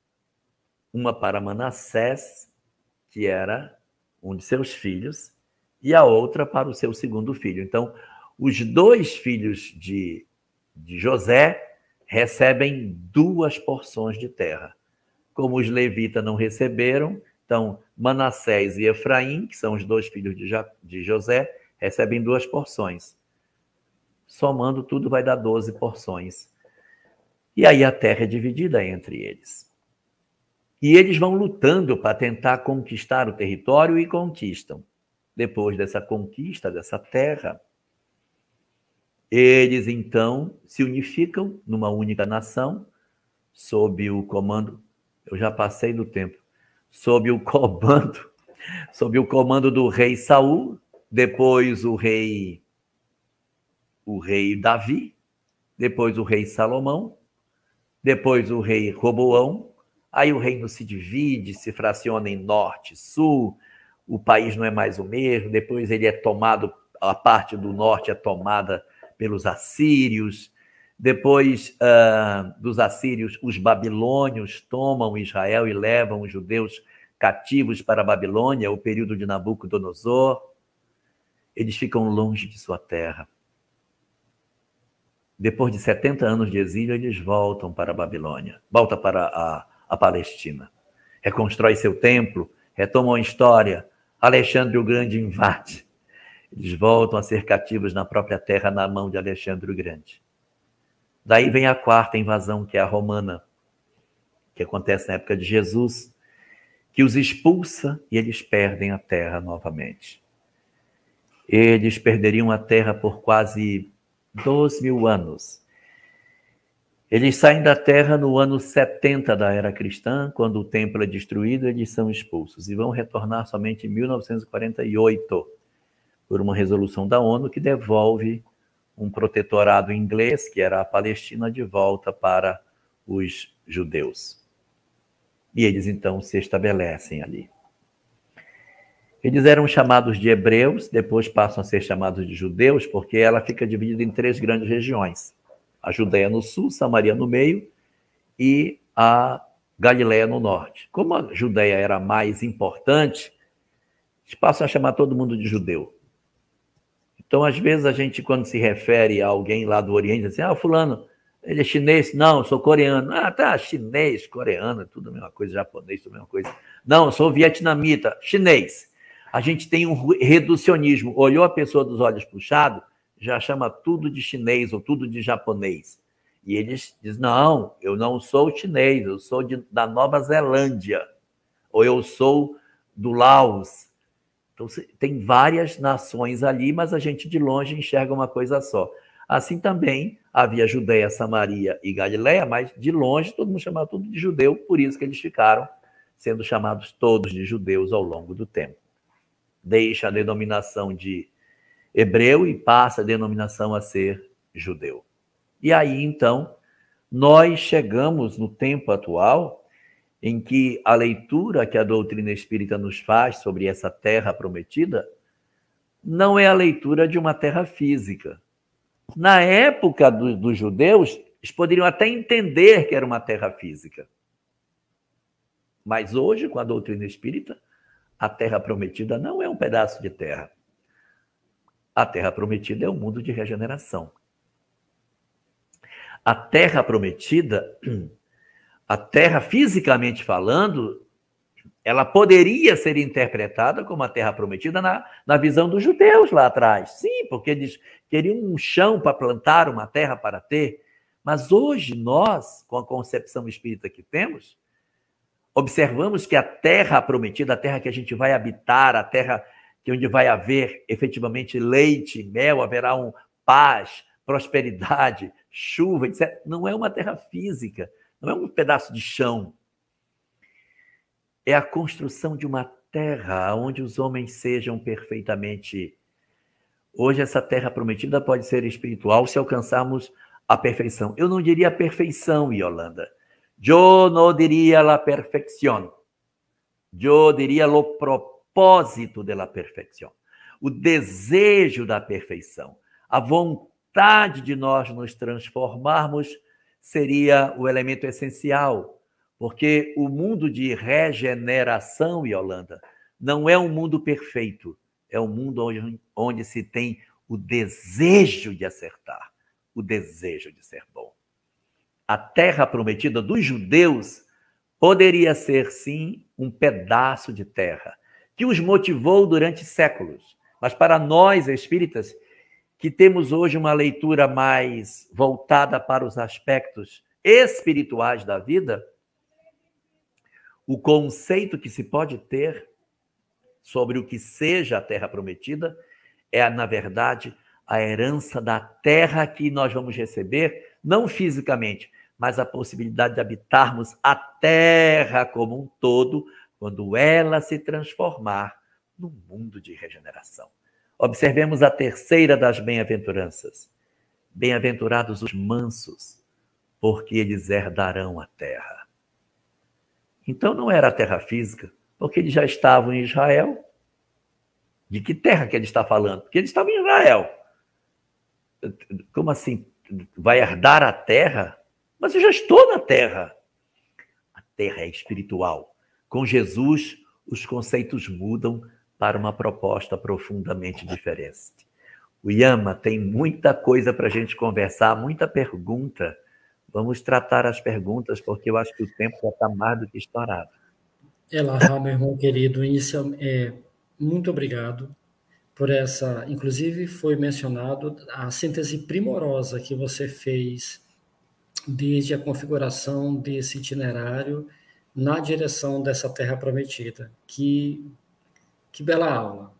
Uma para Manassés, que era um de seus filhos, e a outra para o seu segundo filho. Então, os 2 filhos de José recebem 2 porções de terra. Como os levitas não receberam, então Manassés e Efraim, que são os 2 filhos de José, recebem 2 porções. Somando tudo vai dar 12 porções. E aí a terra é dividida entre eles. E eles vão lutando para tentar conquistar o território e conquistam. Depois dessa conquista, dessa terra, eles então se unificam numa única nação, sob o comando, eu já passei do tempo, sob o comando do rei Saul, depois o rei Davi, depois o rei Salomão, depois o rei Roboão. Aí o reino se divide, se fraciona em norte, sul, o país não é mais o mesmo, depois ele é tomado, a parte do norte é tomada pelos assírios, depois dos assírios, os babilônios tomam Israel e levam os judeus cativos para a Babilônia, o período de Nabucodonosor. Eles ficam longe de sua terra. Depois de 70 anos de exílio, eles voltam para a Babilônia, voltam para a Palestina. Reconstrói seu templo, retomam a história. Alexandre o Grande invade. Eles voltam a ser cativos na própria terra, na mão de Alexandre o Grande. Daí vem a 4ª invasão, que é a romana, que acontece na época de Jesus, que os expulsa e eles perdem a terra novamente. Eles perderiam a terra por quase 12.000 anos. Eles saem da terra no ano 70 da era cristã, quando o templo é destruído, eles são expulsos e vão retornar somente em 1948, por uma resolução da ONU que devolve um protetorado inglês, que era a Palestina, de volta para os judeus. E eles então se estabelecem ali. Eles eram chamados de hebreus, depois passam a ser chamados de judeus, porque ela fica dividida em 3 grandes regiões. A Judéia no sul, Samaria no meio e a Galiléia no norte. Como a Judéia era mais importante, eles passam a chamar todo mundo de judeu. Então, às vezes, a gente, quando se refere a alguém lá do Oriente, diz assim, fulano, ele é chinês? Não, eu sou coreano. Tá, chinês, coreano, tudo a mesma coisa, japonês, tudo a mesma coisa. Não, eu sou vietnamita, chinês. A gente tem um reducionismo. Olhou a pessoa dos olhos puxados, já chama tudo de chinês ou tudo de japonês. E eles dizem, não, eu não sou chinês, eu sou da Nova Zelândia, ou eu sou do Laos. Então, tem várias nações ali, mas a gente de longe enxerga uma coisa só. Assim também havia Judéia, Samaria e Galiléia, mas de longe todo mundo chamava tudo de judeu, por isso que eles ficaram sendo chamados todos de judeus ao longo do tempo. Deixa a denominação de hebreu e passa a denominação a ser judeu. E aí, então, nós chegamos no tempo atual em que a leitura que a doutrina espírita nos faz sobre essa terra prometida não é a leitura de uma terra física. Na época dos judeus, eles poderiam até entender que era uma terra física. Mas hoje, com a doutrina espírita, a terra prometida não é um pedaço de terra. A terra prometida é o mundo de regeneração. A terra prometida, a terra fisicamente falando, ela poderia ser interpretada como a terra prometida na visão dos judeus lá atrás. Sim, porque eles queriam um chão para plantar, uma terra para ter. Mas hoje nós, com a concepção espírita que temos, observamos que a terra prometida, a terra que a gente vai habitar, a terra que onde vai haver efetivamente leite, mel, haverá paz, prosperidade, chuva, etc. Não é uma terra física, não é um pedaço de chão. É a construção de uma terra onde os homens sejam perfeitamente. Hoje essa terra prometida pode ser espiritual se alcançarmos a perfeição. Eu não diria a perfeição, Yolanda. Eu não diria la perfección. Eu diria lo propósito de la perfección. O desejo da perfeição. A vontade de nós nos transformarmos seria o elemento essencial. Porque o mundo de regeneração, Yolanda, não é um mundo perfeito. É um mundo onde se tem o desejo de acertar, o desejo de ser bom. A terra prometida dos judeus poderia ser, sim, um pedaço de terra que os motivou durante séculos. Mas para nós, espíritas, que temos hoje uma leitura mais voltada para os aspectos espirituais da vida, o conceito que se pode ter sobre o que seja a terra prometida é, na verdade, a herança da terra que nós vamos receber, não fisicamente, mas a possibilidade de habitarmos a terra como um todo, quando ela se transformar num mundo de regeneração. Observemos a terceira das bem-aventuranças. Bem-aventurados os mansos, porque eles herdarão a terra. Então não era a terra física, porque eles já estavam em Israel. De que terra que ele está falando? Porque eles estavam em Israel. Como assim? Vai herdar a terra? Mas eu já estou na terra. A terra é espiritual. Com Jesus, os conceitos mudam para uma proposta profundamente diferente. O Yama tem muita coisa para a gente conversar, muita pergunta. Vamos tratar as perguntas, porque eu acho que o tempo já está mais do que estourado. Elahá, meu irmão querido, muito obrigado por essa. Inclusive, foi mencionado a síntese primorosa que você fez desde a configuração desse itinerário na direção dessa terra prometida. Que bela aula.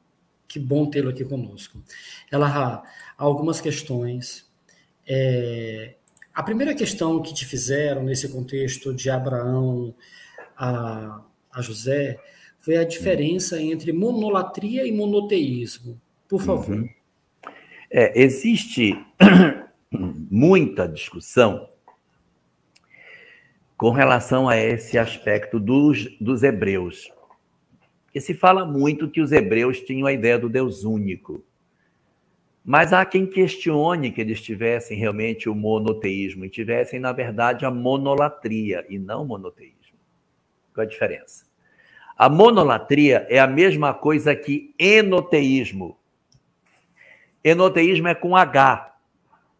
Que bom tê-lo aqui conosco. Elahá, algumas questões. A primeira questão que te fizeram nesse contexto de Abraão a José foi a diferença entre monolatria e monoteísmo. Por favor. Existe muita discussão com relação a esse aspecto dos hebreus. Porque se fala muito que os hebreus tinham a ideia do Deus único. Mas há quem questione que eles tivessem realmente o monoteísmo e tivessem, na verdade, a monolatria e não o monoteísmo. Qual a diferença? A monolatria é a mesma coisa que enoteísmo. Enoteísmo é com H.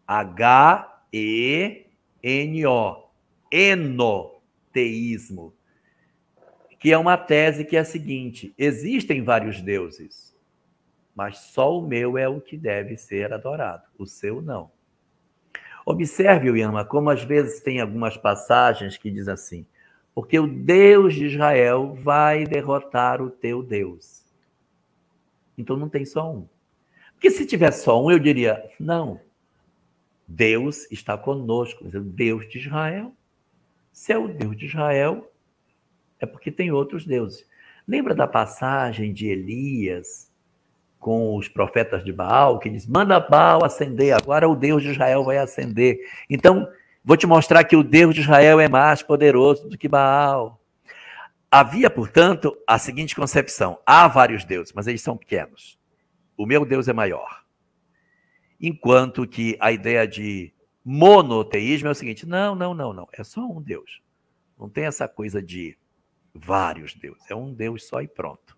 H-E-N-O. Enoteísmo. Que é uma tese que é a seguinte: existem vários deuses, mas só o meu é o que deve ser adorado, o seu não. Observe, Yama, como às vezes tem algumas passagens que diz assim: porque o Deus de Israel vai derrotar o teu Deus. Então não tem só um. Porque se tivesse só um, eu diria, não, Deus está conosco, mas é o Deus de Israel. Se é o Deus de Israel, é porque tem outros deuses. Lembra da passagem de Elias com os profetas de Baal, que diz, manda Baal acender, agora o Deus de Israel vai acender. Então, vou te mostrar que o Deus de Israel é mais poderoso do que Baal. Havia, portanto, a seguinte concepção: há vários deuses, mas eles são pequenos. O meu Deus é maior. Enquanto que a ideia de monoteísmo é o seguinte: não, é só um Deus. Não tem essa coisa de vários deuses, é um Deus só e pronto.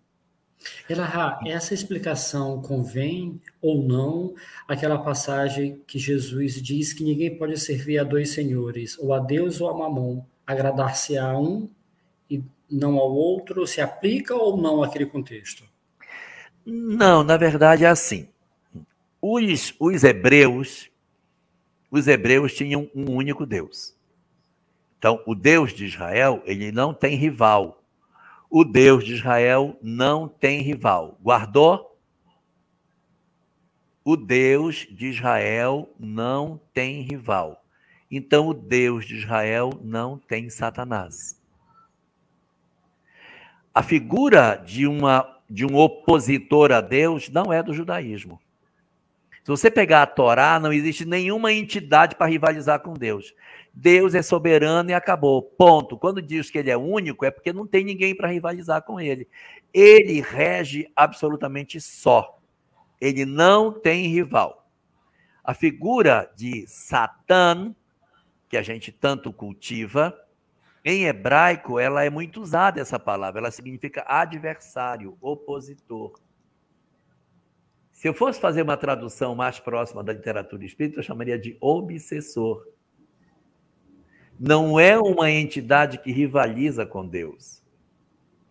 Elahá, essa explicação convém ou não aquela passagem que Jesus diz que ninguém pode servir a dois senhores, ou a Deus ou a Mamon, agradar-se a um e não ao outro? Se aplica ou não àquele contexto? Não, na verdade é assim. Os hebreus tinham um único Deus. Então, o Deus de Israel, ele não tem rival. O Deus de Israel não tem rival. Guardou? O Deus de Israel não tem rival. Então, o Deus de Israel não tem Satanás. A figura de um opositor a Deus não é do judaísmo. Se você pegar a Torá, não existe nenhuma entidade para rivalizar com Deus. Deus é soberano e acabou. Ponto. Quando diz que ele é único, é porque não tem ninguém para rivalizar com ele. Ele rege absolutamente só. Ele não tem rival. A figura de Satã, que a gente tanto cultiva, em hebraico, ela é muito usada, essa palavra. Ela significa adversário, opositor. Se eu fosse fazer uma tradução mais próxima da literatura espírita, eu chamaria de obsessor. Não é uma entidade que rivaliza com Deus.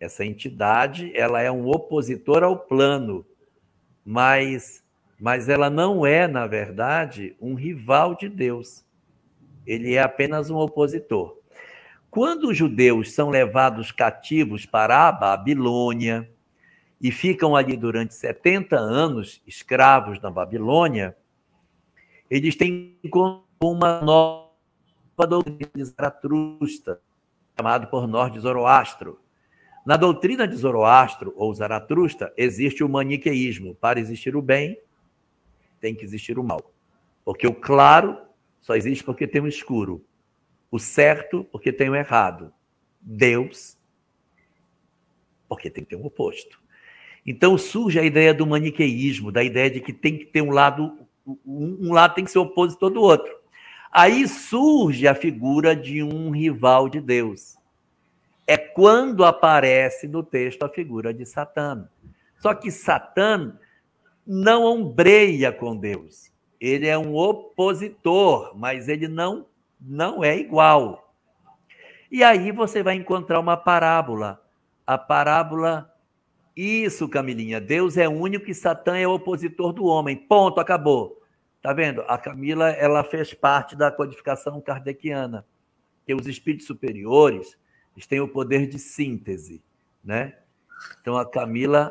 Essa entidade, ela é um opositor ao plano, mas ela não é, na verdade, um rival de Deus. Ele é apenas um opositor. Quando os judeus são levados cativos para a Babilônia e ficam ali durante 70 anos escravos na Babilônia, eles têm uma nova doutrina de Zaratustra, chamado por nós de Zoroastro. Na doutrina de Zoroastro, ou Zaratustra, existe o maniqueísmo. Para existir o bem, tem que existir o mal. Porque o claro só existe porque tem o escuro. O certo, porque tem o errado. Deus, porque tem que ter o oposto. Então surge a ideia do maniqueísmo, da ideia de que tem que ter um lado tem que ser opositor do outro. Aí surge a figura de um rival de Deus. É quando aparece no texto a figura de Satã. Só que Satã não ombreia com Deus. Ele é um opositor, mas ele não é igual. E aí você vai encontrar uma parábola. A parábola... Isso, Camilinha. Deus é único e Satã é o opositor do homem. Ponto, acabou. Tá vendo? A Camila, ela fez parte da codificação kardeciana, que os espíritos superiores, eles têm o poder de síntese, né? Então a Camila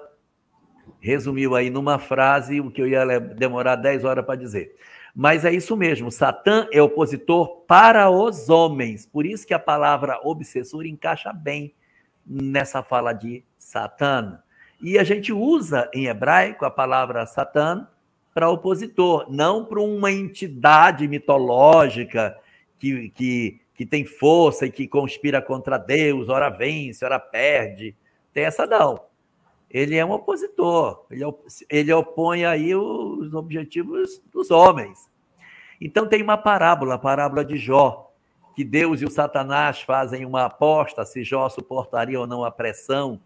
resumiu aí numa frase o que eu ia demorar 10 horas para dizer. Mas é isso mesmo, Satã é opositor para os homens. Por isso que a palavra obsessor encaixa bem nessa fala de Satã. E a gente usa em hebraico a palavra Satã para opositor, não para uma entidade mitológica que tem força e que conspira contra Deus, ora vence, ora perde. Tem essa não. Ele é um opositor, ele opõe aí os objetivos dos homens. Então tem uma parábola, a parábola de Jó, que Deus e o Satanás fazem uma aposta se Jó suportaria ou não a pressão.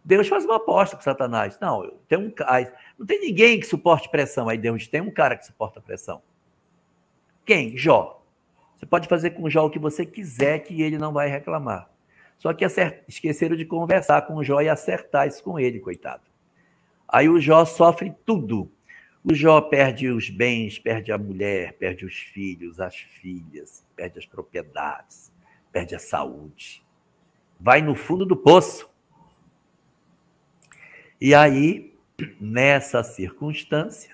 Deus faz uma aposta com Satanás. Não, não tem ninguém que suporte pressão. Aí Deus tem um cara que suporta pressão. Quem? Jó. Você pode fazer com Jó o que você quiser que ele não vai reclamar. Só que esqueceram de conversar com o Jó e acertar isso com ele, coitado. Aí o Jó sofre tudo. O Jó perde os bens, perde a mulher, perde os filhos, as filhas, perde as propriedades, perde a saúde. Vai no fundo do poço. E aí, nessa circunstância,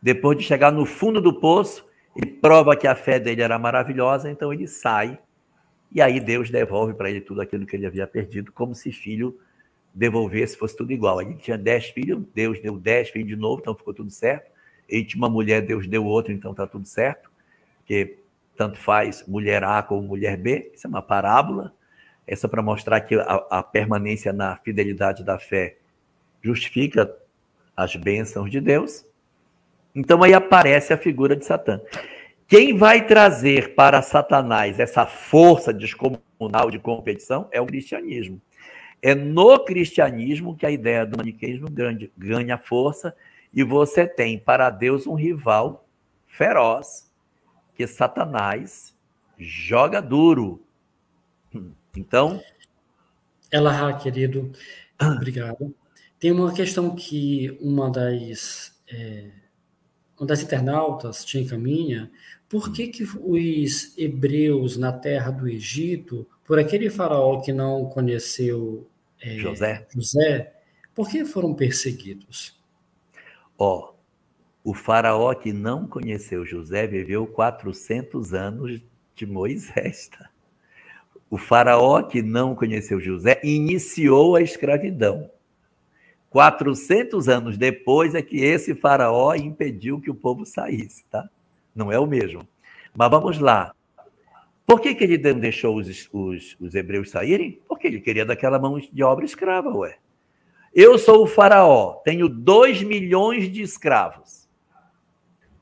depois de chegar no fundo do poço, ele prova que a fé dele era maravilhosa, então ele sai. E aí Deus devolve para ele tudo aquilo que ele havia perdido, como se filho devolvesse, fosse tudo igual. Ele tinha 10 filhos, Deus deu 10 filhos de novo, então ficou tudo certo. Ele tinha uma mulher, Deus deu outra, então está tudo certo. Porque tanto faz mulher A como mulher B, isso é uma parábola. É só para mostrar que a permanência na fidelidade da fé justifica as bênçãos de Deus. Então aí aparece a figura de Satã. Quem vai trazer para Satanás essa força descomunal de competição é o cristianismo. É no cristianismo que a ideia do maniqueísmo ganha força e você tem para Deus um rival feroz, que Satanás joga duro. Então, Elahá, querido, obrigado. Tem uma questão que uma das internautas te encaminha. Por que os hebreus na terra do Egito, por aquele faraó que não conheceu José, José, por que foram perseguidos? ó, o faraó que não conheceu José viveu 400 anos de Moisés, tá? O faraó que não conheceu José iniciou a escravidão. 400 anos depois é que esse faraó impediu que o povo saísse, tá? Não é o mesmo. Mas vamos lá. Por que ele não deixou os hebreus saírem? Porque ele queria daquela mão de obra escrava, ué. Eu sou o faraó, tenho 2 milhões de escravos.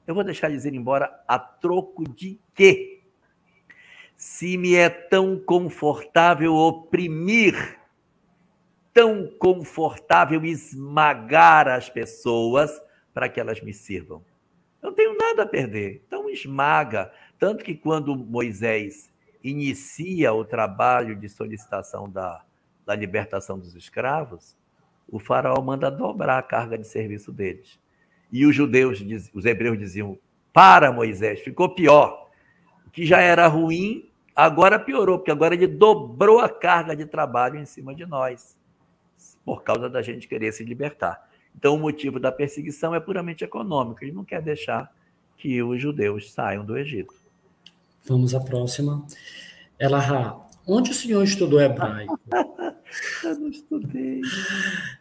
Eu vou deixar eles ir embora a troco de quê? Se me é tão confortável oprimir, tão confortável esmagar as pessoas para que elas me sirvam. Eu não tenho nada a perder. Então esmaga. Tanto que quando Moisés inicia o trabalho de solicitação da libertação dos escravos, o faraó manda dobrar a carga de serviço deles. E os hebreus diziam, para Moisés, ficou pior. O que já era ruim, agora piorou, porque agora ele dobrou a carga de trabalho em cima de nós, por causa da gente querer se libertar. Então, o motivo da perseguição é puramente econômico. Ele não quer deixar que os judeus saiam do Egito. Vamos à próxima. Elahá, onde o senhor estudou hebraico? Eu não estudei.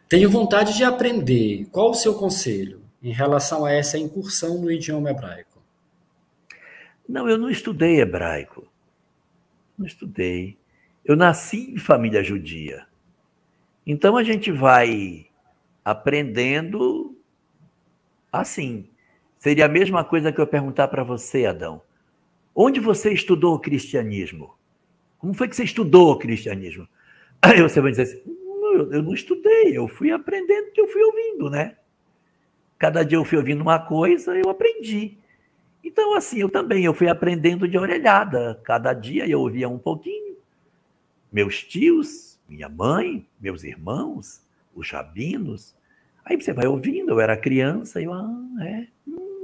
Tenho vontade de aprender. Qual o seu conselho em relação a essa incursão no idioma hebraico? Não, eu não estudei hebraico. Não estudei. Eu nasci em família judia. Então, a gente vai aprendendo assim. Seria a mesma coisa que eu perguntar para você, Adão. Onde você estudou o cristianismo? Como foi que você estudou o cristianismo? Aí você vai dizer assim, eu não estudei, eu fui aprendendo que eu fui ouvindo, né? Cada dia eu fui ouvindo uma coisa, eu aprendi. Então, assim, eu fui aprendendo de orelhada. Cada dia eu ouvia um pouquinho. Meus tios, minha mãe, meus irmãos, os rabinos. Aí você vai ouvindo, eu era criança,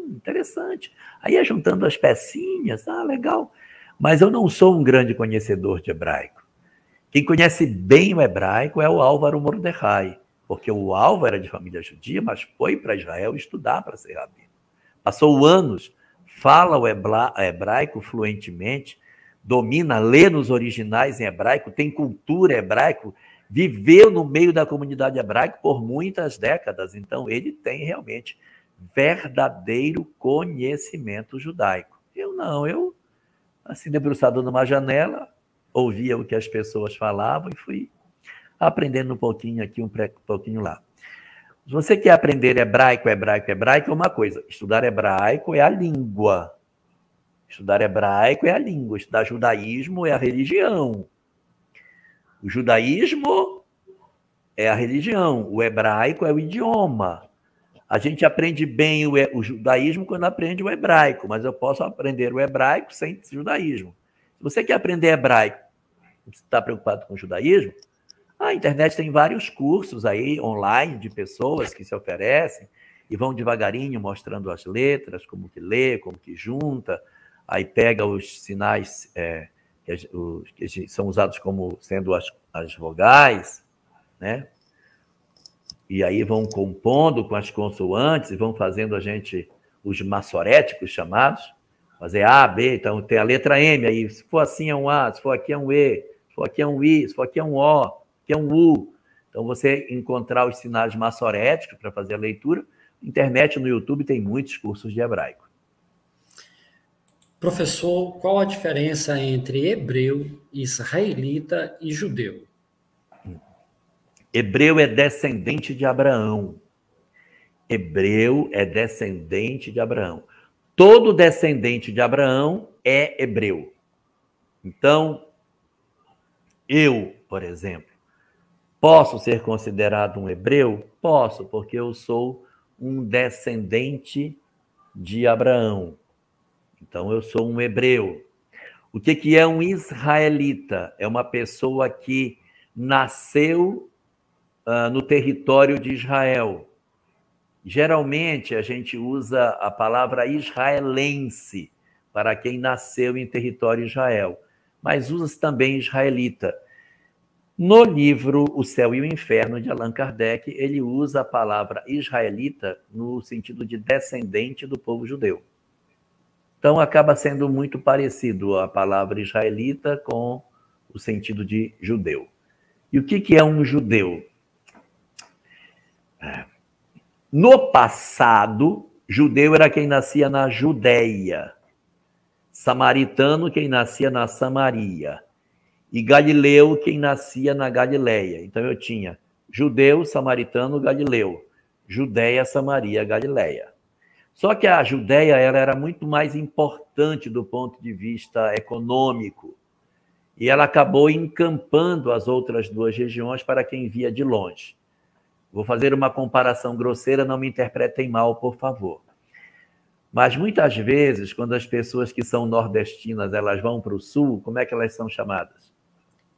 interessante. Aí ia juntando as pecinhas, legal. Mas eu não sou um grande conhecedor de hebraico. Quem conhece bem o hebraico é o Álvaro Mordecai, porque o Álvaro era de família judia, mas foi para Israel estudar para ser rabino. Passou anos, fala o hebraico fluentemente, domina, lê nos originais em hebraico, tem cultura hebraico, viveu no meio da comunidade hebraica por muitas décadas. Então, ele tem realmente verdadeiro conhecimento judaico. Eu não, assim, debruçado numa janela, ouvia o que as pessoas falavam e fui aprendendo um pouquinho aqui, um pouquinho lá. Se você quer aprender hebraico é uma coisa. Estudar hebraico é a língua. Estudar hebraico é a língua. Estudar judaísmo é a religião. O judaísmo é a religião. O hebraico é o idioma. A gente aprende bem o judaísmo quando aprende o hebraico, mas eu posso aprender o hebraico sem judaísmo. Se você quer aprender hebraico, você está preocupado com o judaísmo, a internet tem vários cursos aí online de pessoas que se oferecem e vão devagarinho mostrando as letras, como que lê, como que junta, aí pega os sinais que são usados como sendo as vogais, né? E aí vão compondo com as consoantes e vão fazendo os maçoréticos chamados, fazer A, B, então tem a letra M aí, se for assim é um A, se for aqui é um E, se for aqui é um I, se for aqui é um O, aqui é um U. Então você encontrar os sinais maçoréticos para fazer a leitura, internet no YouTube tem muitos cursos de hebraico. Professor, qual a diferença entre hebreu, israelita e judeu? Hebreu é descendente de Abraão. Hebreu é descendente de Abraão. Todo descendente de Abraão é hebreu. Então, eu, por exemplo, posso ser considerado um hebreu? Posso, porque eu sou um descendente de Abraão. Então, eu sou um hebreu. O que é um israelita? É uma pessoa que nasceu no território de Israel. Geralmente, a gente usa a palavra israelense para quem nasceu em território de Israel, mas usa-se também israelita. No livro O Céu e o Inferno, de Allan Kardec, ele usa a palavra israelita no sentido de descendente do povo judeu. Então, acaba sendo muito parecido a palavra israelita com o sentido de judeu. E o que é um judeu? No passado, judeu era quem nascia na Judéia, samaritano quem nascia na Samaria, e galileu quem nascia na Galileia. Então eu tinha judeu, samaritano, galileu, Judéia, Samaria, Galileia. Só que a Judéia ela era muito mais importante do ponto de vista econômico, e ela acabou encampando as outras duas regiões para quem via de longe. Vou fazer uma comparação grosseira, não me interpretem mal, por favor. Mas muitas vezes, quando as pessoas que são nordestinas elas vão para o sul, como é que elas são chamadas?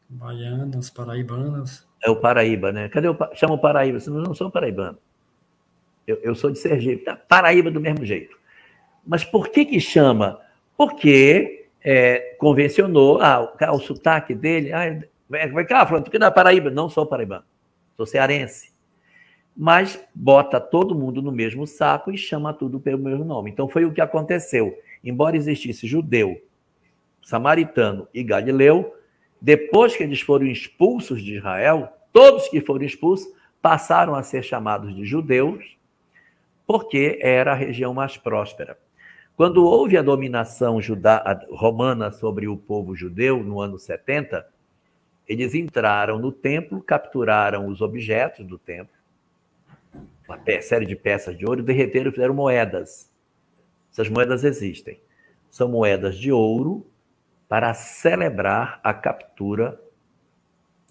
Baianas, paraibanas. É o Paraíba, né? Cadê chama o Paraíba? Vocês não são paraibano. Eu sou de Sergipe. Tá, Paraíba do mesmo jeito. Mas por que chama? Porque convencionou o sotaque dele. Vai cá, falando, tu que é da Paraíba? Não sou paraibano, sou cearense. Mas bota todo mundo no mesmo saco e chama tudo pelo mesmo nome. Então foi o que aconteceu. Embora existisse judeu, samaritano e galileu, depois que eles foram expulsos de Israel, todos que foram expulsos passaram a ser chamados de judeus, porque era a região mais próspera. Quando houve a dominação romana sobre o povo judeu, no ano 70, eles entraram no templo, capturaram os objetos do templo, uma série de peças de ouro, derreteram e fizeram moedas. Essas moedas existem. São moedas de ouro para celebrar a captura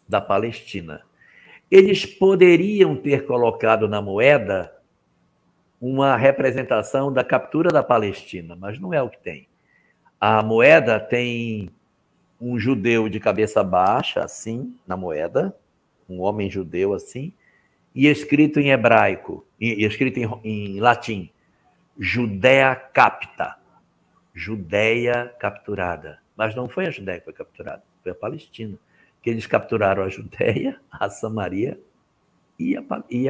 da Palestina. Eles poderiam ter colocado na moeda uma representação da captura da Palestina, mas não é o que tem. A moeda tem um judeu de cabeça baixa, assim, na moeda, um homem judeu assim, e escrito em hebraico, e escrito em latim, Judéia capta, Judéia capturada. Mas não foi a Judéia que foi capturada, foi a Palestina. Que eles capturaram a Judéia, a Samaria e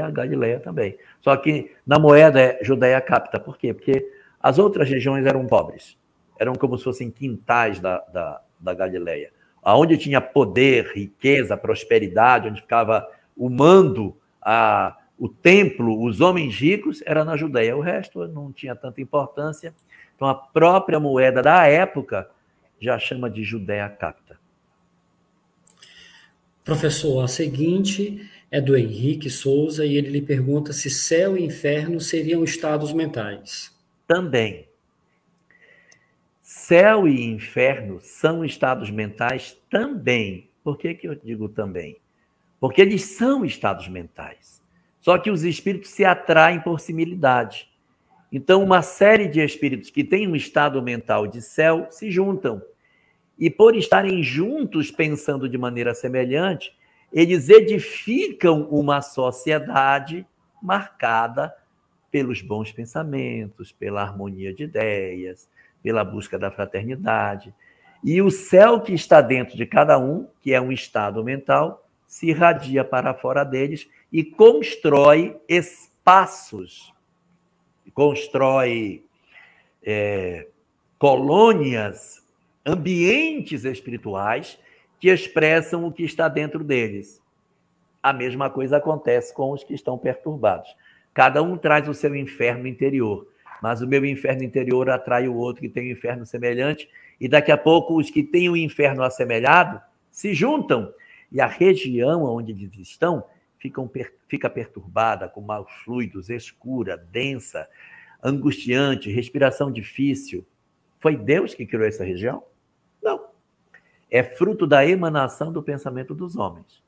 a Galileia também. Só que na moeda é Judéia capta. Por quê? Porque as outras regiões eram pobres. Eram como se fossem quintais da Galileia. Onde tinha poder, riqueza, prosperidade, onde ficava o mando, o templo, os homens ricos, era na Judéia. O resto não tinha tanta importância. Então, a própria moeda da época já chama de Judéia capta. Professor, a seguinte é do Henrique Souza e ele lhe pergunta se céu e inferno seriam estados mentais. Também. Céu e inferno são estados mentais também. Por que eu digo também? Porque eles são estados mentais. Só que os espíritos se atraem por similitude. Então, uma série de espíritos que têm um estado mental de céu se juntam. E por estarem juntos pensando de maneira semelhante, eles edificam uma sociedade marcada pelos bons pensamentos, pela harmonia de ideias, pela busca da fraternidade. E o céu que está dentro de cada um, que é um estado mental, se irradia para fora deles e constrói espaços, constrói colônias, ambientes espirituais que expressam o que está dentro deles. A mesma coisa acontece com os que estão perturbados. Cada um traz o seu inferno interior, mas o meu inferno interior atrai o outro que tem um inferno semelhante, e daqui a pouco os que têm o inferno assemelhado se juntam, e a região onde eles estão fica perturbada, com maus fluidos, escura, densa, angustiante, respiração difícil. Foi Deus que criou essa região? Não. É fruto da emanação do pensamento dos homens.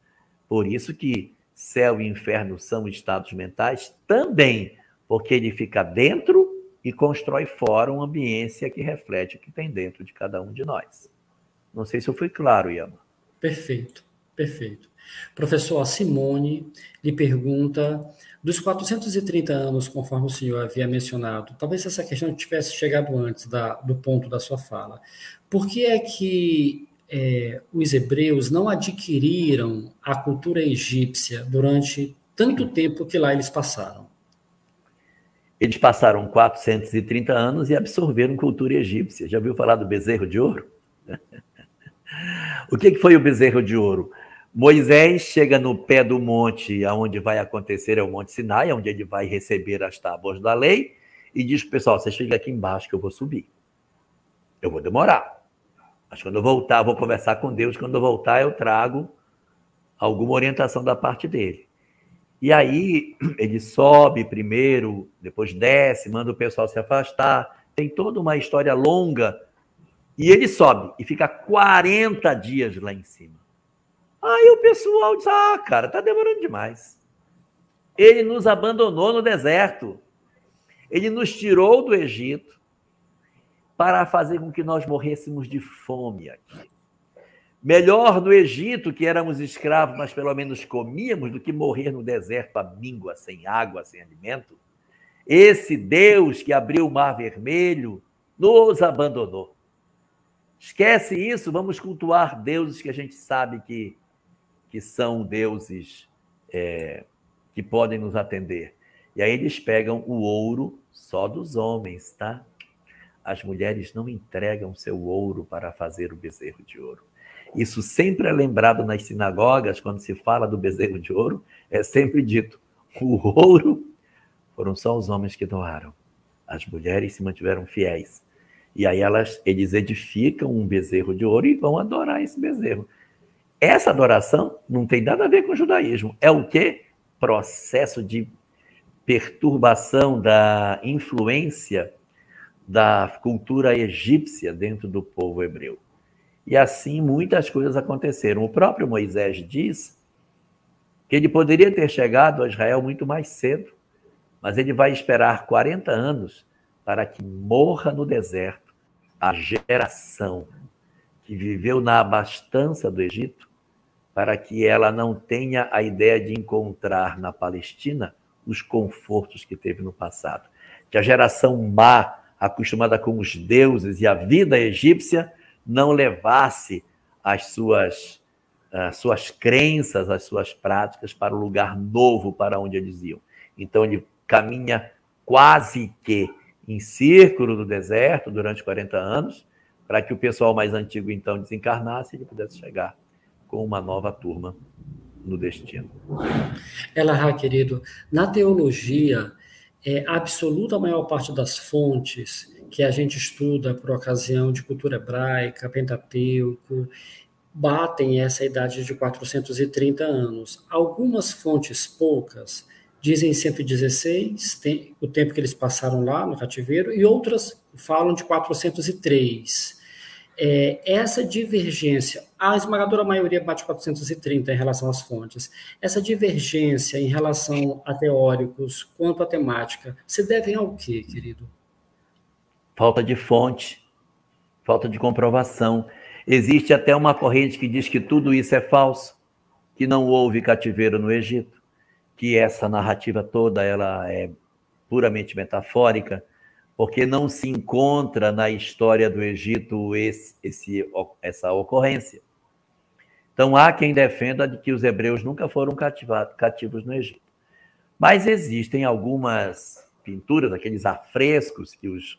Por isso que céu e inferno são estados mentais também, porque ele fica dentro e constrói fora uma ambiência que reflete o que tem dentro de cada um de nós. Não sei se eu fui claro, Yama. Perfeito, perfeito. Professor, a Simone lhe pergunta, dos 430 anos, conforme o senhor havia mencionado, talvez essa questão tivesse chegado antes do ponto da sua fala. Por que é que os hebreus não adquiriram a cultura egípcia durante tanto tempo que lá eles passaram? Eles passaram 430 anos e absorveram cultura egípcia. Já ouviu falar do bezerro de ouro? O que foi o bezerro de ouro? Moisés chega no pé do monte onde vai acontecer, é o Monte Sinai, onde ele vai receber as tábuas da lei, e diz para o pessoal, vocês ficam aqui embaixo que eu vou subir. Eu vou demorar. Mas quando eu voltar, eu vou conversar com Deus. Quando eu voltar, eu trago alguma orientação da parte dele. E aí ele sobe primeiro, depois desce, manda o pessoal se afastar. Tem toda uma história longa. E ele sobe e fica 40 dias lá em cima. Aí o pessoal diz, cara, tá demorando demais. Ele nos abandonou no deserto. Ele nos tirou do Egito para fazer com que nós morrêssemos de fome aqui. Melhor no Egito, que éramos escravos, mas pelo menos comíamos, do que morrer no deserto à míngua, sem água, sem alimento. Esse Deus que abriu o Mar Vermelho nos abandonou. Esquece isso, vamos cultuar deuses que a gente sabe que são deuses que podem nos atender. E aí eles pegam o ouro só dos homens, tá? As mulheres não entregam seu ouro para fazer o bezerro de ouro. Isso sempre é lembrado nas sinagogas, quando se fala do bezerro de ouro, é sempre dito, o ouro foram só os homens que doaram. As mulheres se mantiveram fiéis. E aí eles edificam um bezerro de ouro e vão adorar esse bezerro. Essa adoração não tem nada a ver com o judaísmo. É o quê? Processo de perturbação da influência da cultura egípcia dentro do povo hebreu. E assim muitas coisas aconteceram. O próprio Moisés diz que ele poderia ter chegado a Israel muito mais cedo, mas ele vai esperar 40 anos para que morra no deserto a geração que viveu na abastança do Egito, para que ela não tenha a ideia de encontrar na Palestina os confortos que teve no passado. Que a geração má, acostumada com os deuses e a vida egípcia, não levasse as suas crenças, as suas práticas para o lugar novo para onde eles iam. Então ele caminha quase que em círculo no deserto durante 40 anos, para que o pessoal mais antigo então desencarnasse e ele pudesse chegar com uma nova turma no destino. Elahá, querido, na teologia, a absoluta maior parte das fontes que a gente estuda por ocasião de cultura hebraica, Pentateuco, batem essa idade de 430 anos. Algumas fontes, poucas, dizem 116, o tempo que eles passaram lá no cativeiro, e outras falam de 403. Essa divergência, a esmagadora maioria bate 430 em relação às fontes. Essa divergência em relação a teóricos quanto à temática, se devem ao quê, querido? Falta de fonte, falta de comprovação. Existe até uma corrente que diz que tudo isso é falso, que não houve cativeiro no Egito, que essa narrativa toda ela é puramente metafórica, porque não se encontra na história do Egito essa ocorrência. Então, há quem defenda de que os hebreus nunca foram cativos no Egito. Mas existem algumas pinturas, aqueles afrescos que os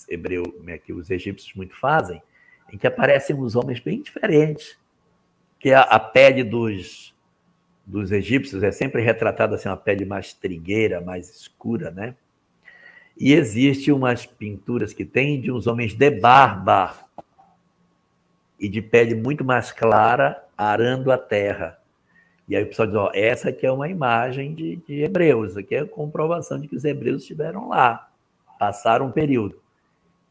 hebreus, que os egípcios muito fazem, em que aparecem uns homens bem diferentes, que a pele dos egípcios é sempre retratada assim, uma pele mais trigueira, mais escura, né? E existem umas pinturas que tem de uns homens de barba e de pele muito mais clara, arando a terra. E aí o pessoal diz, essa aqui é uma imagem de hebreus, aqui é a comprovação de que os hebreus estiveram lá, passaram um período.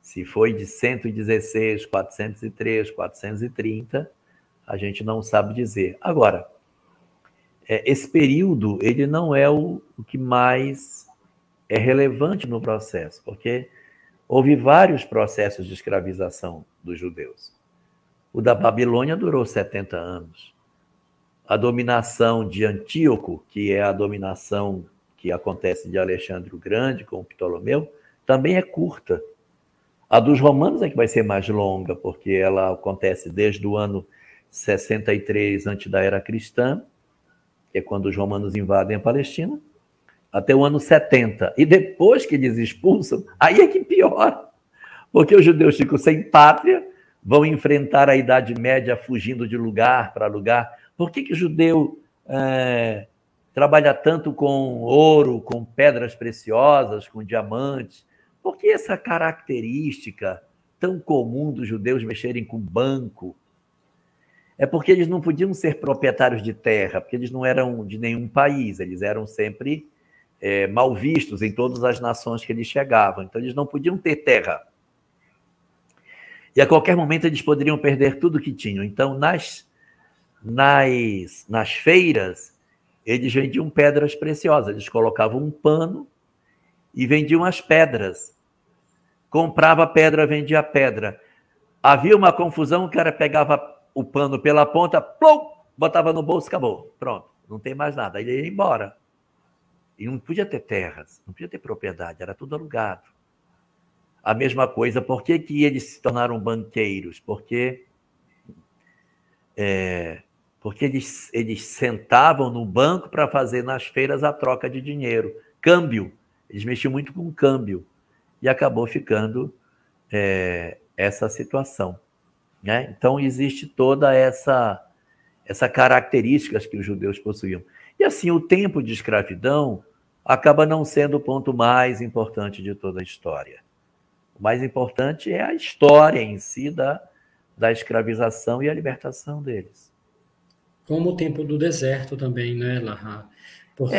Se foi de 116, 403, 430, a gente não sabe dizer. Agora, esse período, ele não é o que mais é relevante no processo, porque houve vários processos de escravização dos judeus. O da Babilônia durou 70 anos. a dominação de Antíoco, que é a dominação que acontece de Alexandre o Grande com Ptolomeu, também é curta. A dos romanos é que vai ser mais longa, porque ela acontece desde o ano 63 antes da era cristã, que é quando os romanos invadem a Palestina, até o ano 70. E depois que eles expulsam, aí é que piora, porque os judeus ficam sem pátria, vão enfrentar a Idade Média fugindo de lugar para lugar. Por que o judeu trabalha tanto com ouro, com pedras preciosas, com diamantes? Por que essa característica tão comum dos judeus mexerem com banco? É porque eles não podiam ser proprietários de terra, porque eles não eram de nenhum país, eles eram sempre mal vistos em todas as nações que eles chegavam. Então, eles não podiam ter terra. E a qualquer momento eles poderiam perder tudo que tinham. Então, nas feiras, eles vendiam pedras preciosas. Eles colocavam um pano e vendiam as pedras. Comprava pedra, vendia pedra. Havia uma confusão, o cara pegava o pano pela ponta, plum, botava no bolso, acabou. Pronto, não tem mais nada. Aí ele ia embora. E não podia ter terras, não podia ter propriedade, era tudo alugado. A mesma coisa, por que eles se tornaram banqueiros? Porque eles sentavam no banco para fazer nas feiras a troca de dinheiro. Câmbio. Eles mexiam muito com câmbio. E acabou ficando essa situação. Né? Então, existe toda essa característica que os judeus possuíam. E assim, o tempo de escravidão acaba não sendo o ponto mais importante de toda a história. O mais importante é a história em si da escravização e a libertação deles. Como o tempo do deserto também, né, Lahá? Porque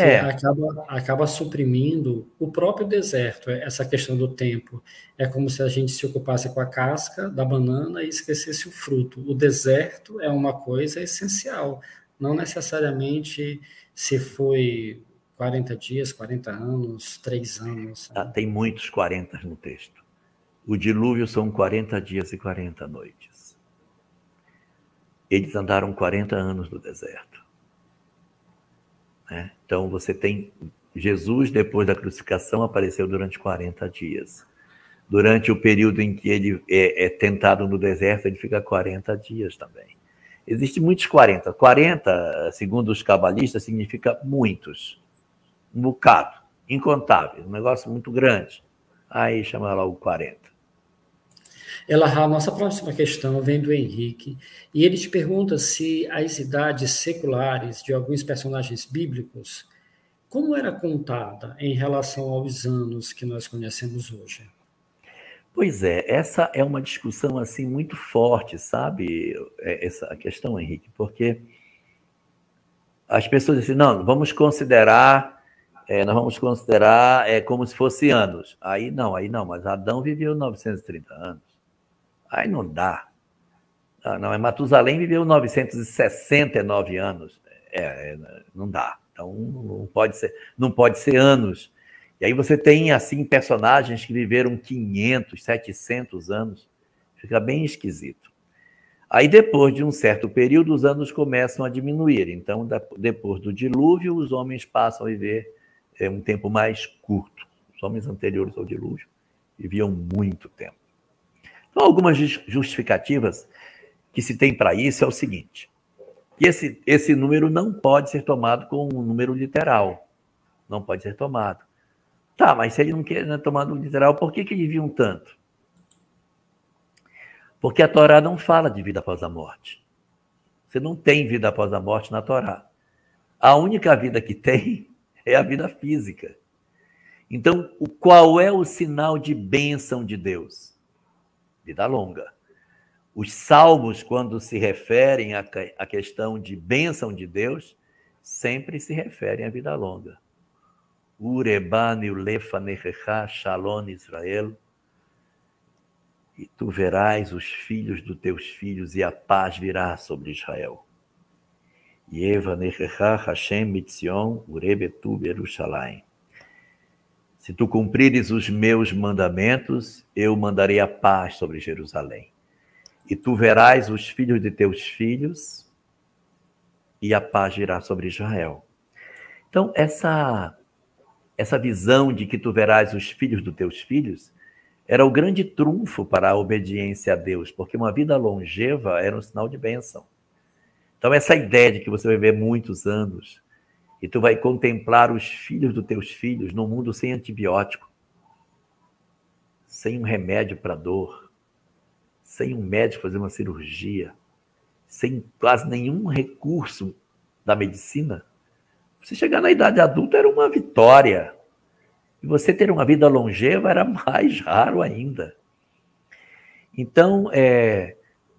acaba suprimindo o próprio deserto, essa questão do tempo. É como se a gente se ocupasse com a casca da banana e esquecesse o fruto. O deserto é uma coisa essencial, não necessariamente se foi 40 dias, 40 anos, 3 anos. Tem muitos 40 no texto. O dilúvio são 40 dias e 40 noites. Eles andaram 40 anos no deserto. Né? Então, você tem Jesus, depois da crucificação, apareceu durante 40 dias. Durante o período em que ele é tentado no deserto, ele fica 40 dias também. Existem muitos 40. 40, segundo os cabalistas, significa muitos. Um bocado, incontável, um negócio muito grande. Aí chama lá o 40. Elahá, nossa próxima questão vem do Henrique, e ele te pergunta se as idades seculares de alguns personagens bíblicos, como era contada em relação aos anos que nós conhecemos hoje? Pois é, essa é uma discussão assim muito forte, sabe? Essa questão, Henrique, porque as pessoas dizem, não, vamos considerar como se fosse anos. Aí não, mas Adão viveu 930 anos. Aí não dá. Não, Matusalém viveu 969 anos. Não dá. Então não pode ser anos. E aí você tem, assim, personagens que viveram 500, 700 anos. Fica bem esquisito. Aí, depois de um certo período, os anos começam a diminuir. Então, depois do dilúvio, os homens passam a viver um tempo mais curto. Os homens anteriores ao dilúvio viviam muito tempo. Então, algumas justificativas que se tem para isso é o seguinte, que esse número não pode ser tomado como um número literal. Não pode ser tomado. Tá, mas se ele não quer tomar no literal, por que eles viviam tanto? Porque a Torá não fala de vida após a morte. Você não tem vida após a morte na Torá. A única vida que tem é a vida física. Então, qual é o sinal de bênção de Deus? Vida longa. Os salmos, quando se referem à questão de bênção de Deus, sempre se referem à vida longa. Urebani ulefanecha shalom Israel. E tu verás os filhos dos teus filhos e a paz virá sobre Israel. Yevanecha Hashem mitzion urebetu Yerushalayim. Se tu cumprires os meus mandamentos, eu mandarei a paz sobre Jerusalém. E tu verás os filhos de teus filhos e a paz virá sobre Israel. Então, essa visão de que tu verás os filhos dos teus filhos era o grande trunfo para a obediência a Deus, porque uma vida longeva era um sinal de bênção. Então, essa ideia de que você vai viver muitos anos e tu vai contemplar os filhos dos teus filhos num mundo sem antibiótico, sem um remédio para dor, sem um médico fazer uma cirurgia, sem quase nenhum recurso da medicina, você chegar na idade adulta era uma vitória. E você ter uma vida longeva era mais raro ainda. Então,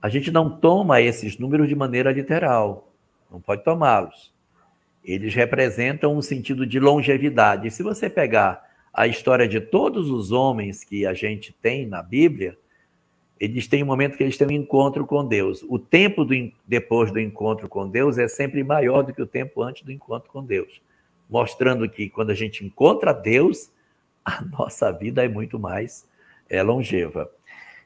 a gente não toma esses números de maneira literal. Não pode tomá-los. Eles representam um sentido de longevidade. E se você pegar a história de todos os homens que a gente tem na Bíblia, eles têm um momento que eles têm um encontro com Deus. O tempo depois do encontro com Deus é sempre maior do que o tempo antes do encontro com Deus. Mostrando que quando a gente encontra Deus, a nossa vida é muito mais longeva.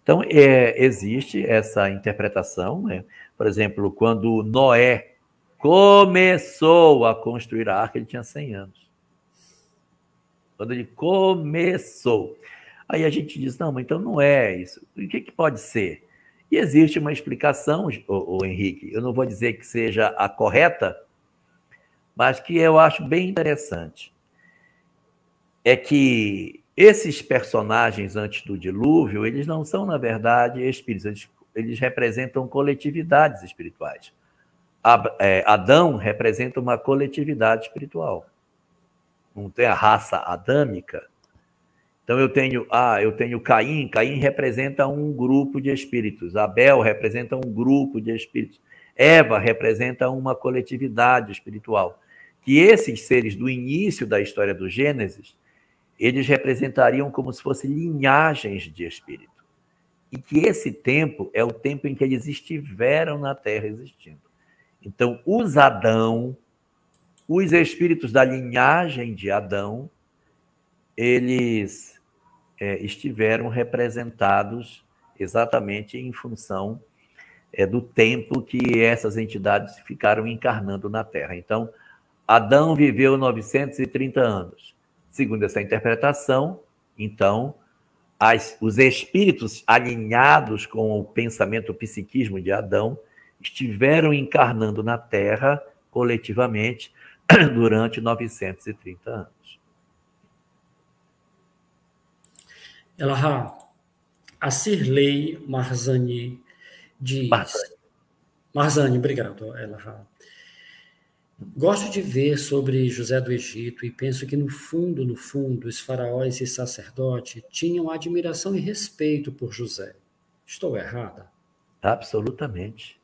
Então, existe essa interpretação, né? Por exemplo, quando Noé começou a construir a arca, ele tinha 100 anos. Quando ele começou. Aí a gente diz, não, mas então não é isso. O que pode ser? E existe uma explicação, Henrique, eu não vou dizer que seja a correta, mas que eu acho bem interessante. É que esses personagens antes do dilúvio, eles não são, na verdade, espíritos, eles representam coletividades espirituais. Adão representa uma coletividade espiritual. Não tem a raça adâmica. Então eu tenho Caim, Caim representa um grupo de espíritos, Abel representa um grupo de espíritos, Eva representa uma coletividade espiritual. Que esses seres do início da história do Gênesis, eles representariam como se fossem linhagens de espírito. E que esse tempo é o tempo em que eles estiveram na Terra existindo. Então, os espíritos da linhagem de Adão, eles estiveram representados exatamente em função do tempo que essas entidades ficaram encarnando na Terra. Então, Adão viveu 930 anos. Segundo essa interpretação, então, os espíritos alinhados com o pensamento, o psiquismo de Adão, estiveram encarnando na Terra coletivamente durante 930 anos. Elahá, a Cirlei Marzani diz... Marzani, obrigado, Elahá. Gosto de ver sobre José do Egito e penso que no fundo, os faraós e sacerdotes tinham admiração e respeito por José. Estou errada? Absolutamente.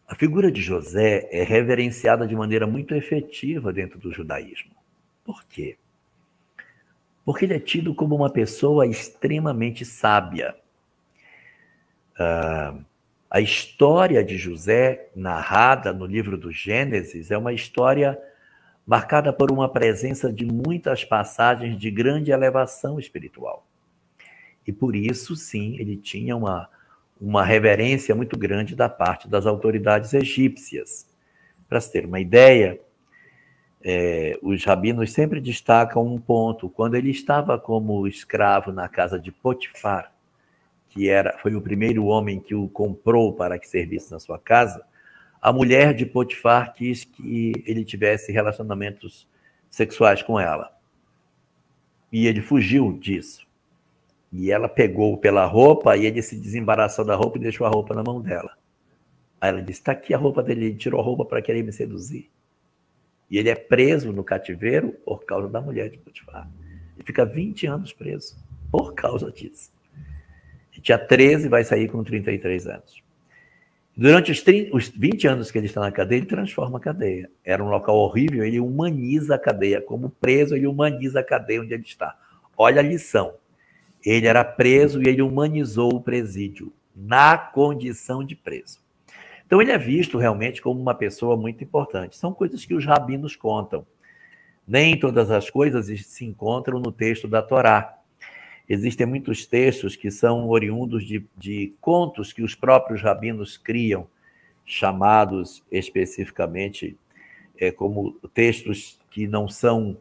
A figura de José é reverenciada de maneira muito efetiva dentro do judaísmo. Por quê? Porque ele é tido como uma pessoa extremamente sábia. A história de José, narrada no livro do Gênesis, é uma história marcada por uma presença de muitas passagens de grande elevação espiritual. E por isso, sim, ele tinha uma reverência muito grande da parte das autoridades egípcias. Para se ter uma ideia, os rabinos sempre destacam um ponto. Quando ele estava como escravo na casa de Potifar, foi o primeiro homem que o comprou para que servisse na sua casa, a mulher de Potifar quis que ele tivesse relacionamentos sexuais com ela. E ele fugiu disso. E ela pegou pela roupa e ele se desembaraçou da roupa e deixou a roupa na mão dela. Aí ela disse, está aqui a roupa dele, ele tirou a roupa para querer me seduzir. E ele é preso no cativeiro por causa da mulher de Potifar. Ele fica 20 anos preso por causa disso. Ele tinha 13 e vai sair com 33 anos. Durante os 20 anos que ele está na cadeia, ele transforma a cadeia. Era um local horrível, ele humaniza a cadeia. Como preso, ele humaniza a cadeia onde ele está. Olha a lição. Ele era preso e ele humanizou o presídio, na condição de preso. Então, ele é visto realmente como uma pessoa muito importante. São coisas que os rabinos contam. Nem todas as coisas se encontram no texto da Torá. existem muitos textos que são oriundos de contos que os próprios rabinos criam, chamados especificamente como textos que não são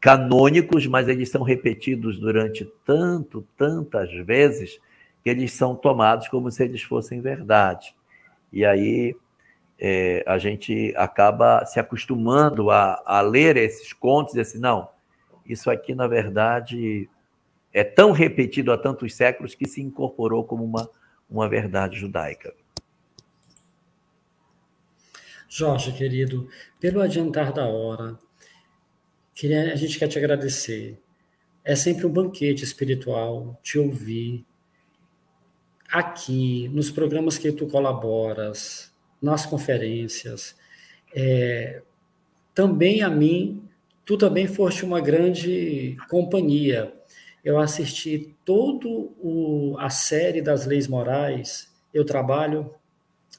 canônicos, mas eles são repetidos durante tantas vezes, que eles são tomados como se eles fossem verdade. E aí a gente acaba se acostumando a ler esses contos e assim, não, isso aqui, na verdade, é tão repetido há tantos séculos que se incorporou como uma verdade judaica. Jorge, querido, pelo adiantar da hora, a gente quer te agradecer. É sempre um banquete espiritual te ouvir aqui, nos programas que tu colaboras, nas conferências. Também a mim, tu também foste uma grande companhia. Eu assisti a série das leis morais. Eu trabalho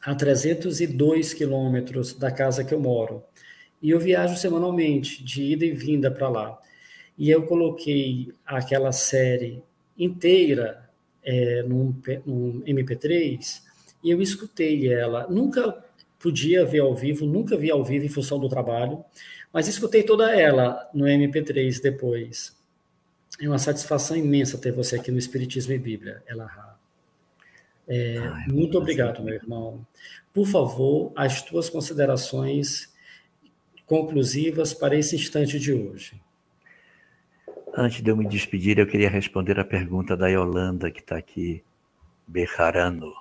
a 302 quilômetros da casa que eu moro. E eu viajo semanalmente, de ida e vinda para lá. E eu coloquei aquela série inteira num MP3 e eu escutei ela. Nunca podia ver ao vivo, nunca vi ao vivo em função do trabalho, mas escutei toda ela no MP3 depois. É uma satisfação imensa ter você aqui no Espiritismo e Bíblia, Elahá. Muito obrigado, meu irmão. Por favor, as tuas considerações conclusivas para esse instante de hoje. Antes de eu me despedir, eu queria responder a pergunta da Yolanda, que está aqui, Bejarano.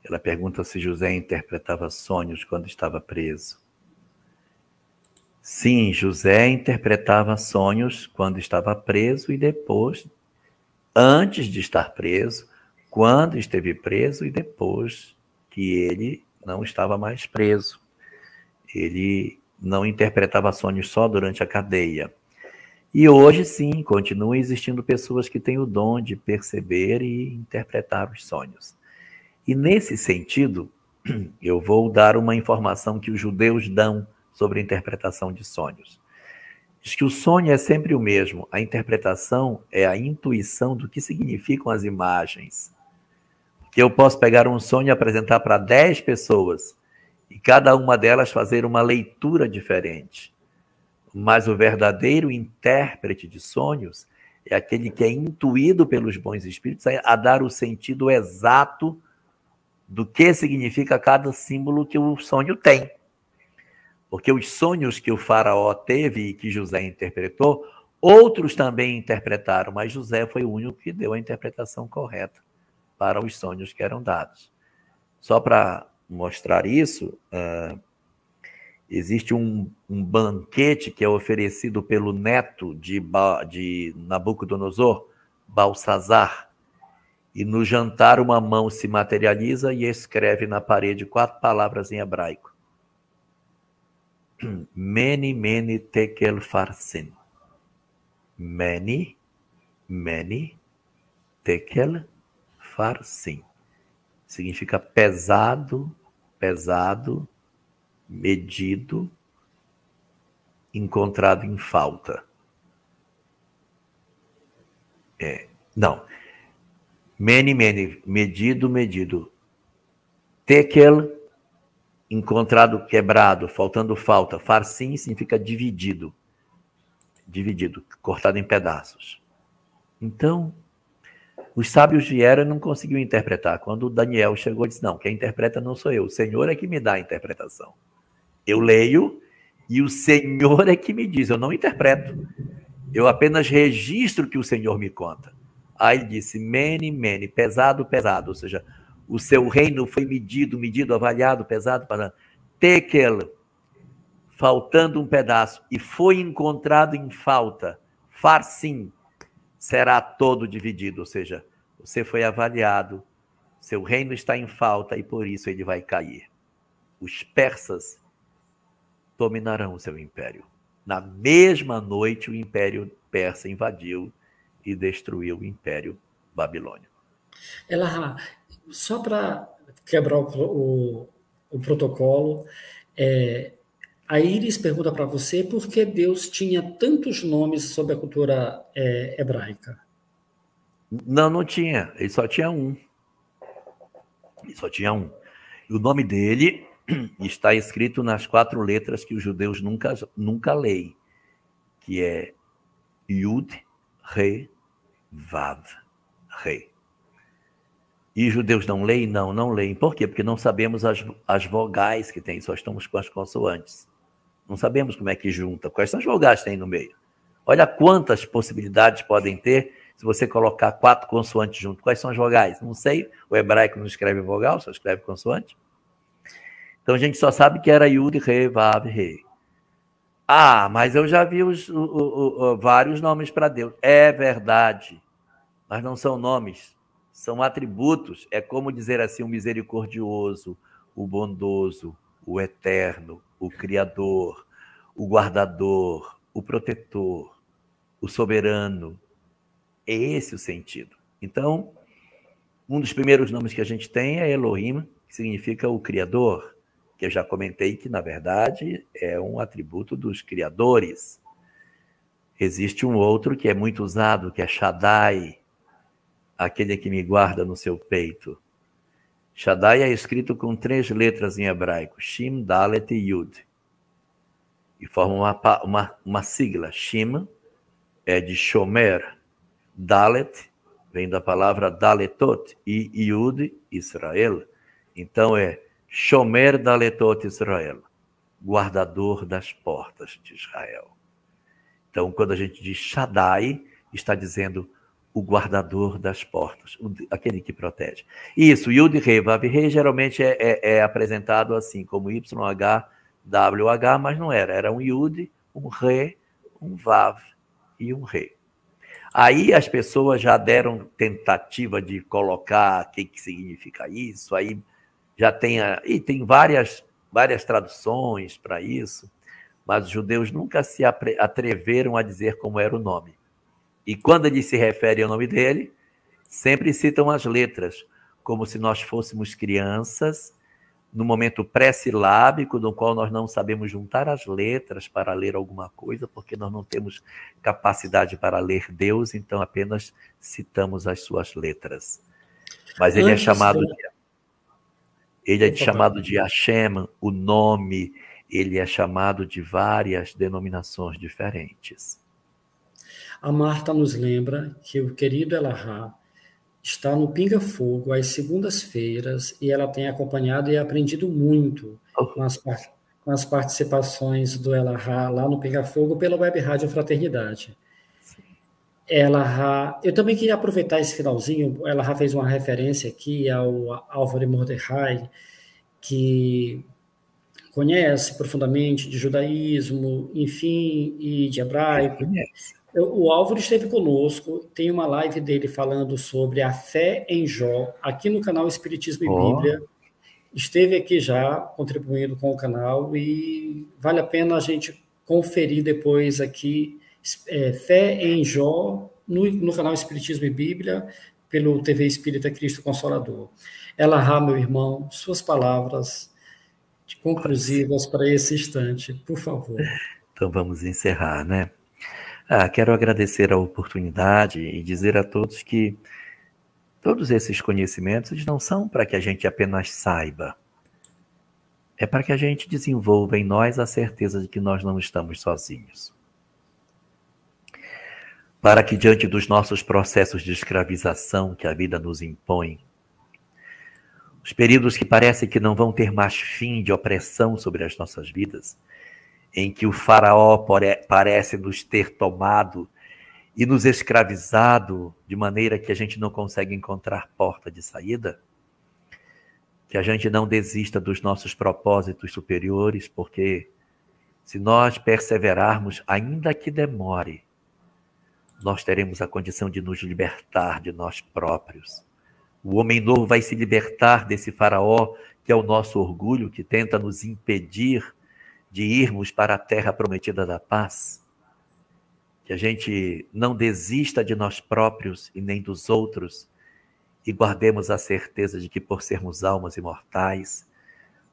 Ela pergunta se José interpretava sonhos quando estava preso. Sim, José interpretava sonhos quando estava preso e depois, antes de estar preso, quando esteve preso e depois que ele não estava mais preso. Ele não interpretava sonhos só durante a cadeia. E hoje, sim, continuam existindo pessoas que têm o dom de perceber e interpretar os sonhos. E nesse sentido, eu vou dar uma informação que os judeus dão sobre a interpretação de sonhos. Diz que o sonho é sempre o mesmo, a interpretação é a intuição do que significam as imagens. Que eu posso pegar um sonho e apresentar para 10 pessoas, e cada uma delas fazer uma leitura diferente. Mas o verdadeiro intérprete de sonhos é aquele que é intuído pelos bons espíritos a dar o sentido exato do que significa cada símbolo que o sonho tem. Porque os sonhos que o faraó teve e que José interpretou, outros também interpretaram, mas José foi o único que deu a interpretação correta para os sonhos que eram dados. Só para mostrar isso, existe um banquete que é oferecido pelo neto de Nabucodonosor, Balsazar, e no jantar uma mão se materializa e escreve na parede 4 palavras em hebraico. Mene, mene, tekel, farsin. Mene, mene, tekel, farsin. Significa pesado, pesado, medido, encontrado em falta. Não. Mene, mene, medido, medido. Tekel, encontrado quebrado, faltando falta. Farsim significa dividido. Dividido, cortado em pedaços. Então, os sábios vieram e não conseguiram interpretar. Quando Daniel chegou, disse, não, quem interpreta não sou eu, o Senhor é que me dá a interpretação. Eu leio e o Senhor é que me diz, eu não interpreto. Eu apenas registro o que o Senhor me conta. Aí ele disse, mene, mene, pesado, pesado, ou seja, o seu reino foi medido, avaliado, pesado, pesado. Tekel, faltando um pedaço, e foi encontrado em falta. Farsim, será todo dividido, ou seja, você foi avaliado, seu reino está em falta e por isso ele vai cair. Os persas dominarão o seu império. Na mesma noite, o império persa invadiu e destruiu o império babilônico. Elahá, só para quebrar o protocolo, a Iris pergunta para você por que Deus tinha tantos nomes sobre a cultura hebraica. Não, não tinha. Ele só tinha um. Ele só tinha um. E o nome dele está escrito nas 4 letras que os judeus nunca leem, que é Yud, Re, Vav, Re. E os judeus não leem? Não, não leem. Por quê? Porque não sabemos as vogais que tem, só estamos com as consoantes. Não sabemos como é que junta, quais são as vogais que tem no meio. Olha quantas possibilidades podem ter se você colocar 4 consoantes junto. Quais são as vogais? Não sei, o hebraico não escreve vogal, só escreve consoante. Então a gente só sabe que era Yud, Re, Vav, Re. Ah, mas eu já vi vários nomes para Deus. É verdade, mas não são nomes, são atributos. É como dizer assim, o misericordioso, o bondoso, o eterno, o criador, o guardador, o protetor, o soberano. É esse o sentido. Então, um dos primeiros nomes que a gente tem é Elohim, que significa o criador, que eu já comentei que, na verdade, é um atributo dos criadores. Existe um outro que é muito usado, que é Shaddai, aquele que me guarda no seu peito. Shaddai é escrito com 3 letras em hebraico, Shin, Dalet e Yud. E forma uma sigla. Shin é de Shomer, Dalet vem da palavra Daletot, e Yud, Israel. Então é Shomer Daletot Israel, guardador das portas de Israel. Então, quando a gente diz Shaddai, está dizendo o guardador das portas, aquele que protege. Isso, Yud, Rei, Vav, Rei geralmente é apresentado assim, como YH, WH, mas não era. Era um Yud, um Re, um Vav e um Rei. Aí as pessoas já deram tentativa de colocar o que significa isso, aí já tem, e tem várias traduções para isso, mas os judeus nunca se atreveram a dizer como era o nome. E quando eles se referem ao nome dele, sempre citam as letras, como se nós fôssemos crianças, no momento pré-silábico, no qual nós não sabemos juntar as letras para ler alguma coisa, porque nós não temos capacidade para ler Deus, então apenas citamos as suas letras. Mas ele é chamado de Hashem, o nome, ele é chamado de várias denominações diferentes. A Marta nos lembra que o querido Elahá está no Pinga Fogo às segundas-feiras e ela tem acompanhado e aprendido muito com as participações do Elahá lá no Pinga Fogo pela Web Rádio Fraternidade. Elahá, eu também queria aproveitar esse finalzinho, Elahá fez uma referência aqui ao Álvaro Mordecai, que conhece profundamente de judaísmo, enfim, e de hebraico. O Álvaro esteve conosco, tem uma live dele falando sobre a fé em Jó, aqui no canal Espiritismo e Bíblia. Esteve aqui já, contribuindo com o canal, e vale a pena a gente conferir depois aqui, Fé em Jó, no canal Espiritismo e Bíblia, pelo TV Espírita Cristo Consolador. Elahá, meu irmão, suas palavras conclusivas para esse instante, por favor. Então vamos encerrar, né? Quero agradecer a oportunidade e dizer a todos que todos esses conhecimentos não são para que a gente apenas saiba. É para que a gente desenvolva em nós a certeza de que nós não estamos sozinhos. Para que diante dos nossos processos de escravização que a vida nos impõe, os períodos que parecem que não vão ter mais fim de opressão sobre as nossas vidas, em que o faraó parece nos ter tomado e nos escravizado de maneira que a gente não consegue encontrar porta de saída, que a gente não desista dos nossos propósitos superiores, porque se nós perseverarmos, ainda que demore, nós teremos a condição de nos libertar de nós próprios. O homem novo vai se libertar desse faraó, que é o nosso orgulho, que tenta nos impedir de irmos para a terra prometida da paz. Que a gente não desista de nós próprios e nem dos outros, e guardemos a certeza de que, por sermos almas imortais,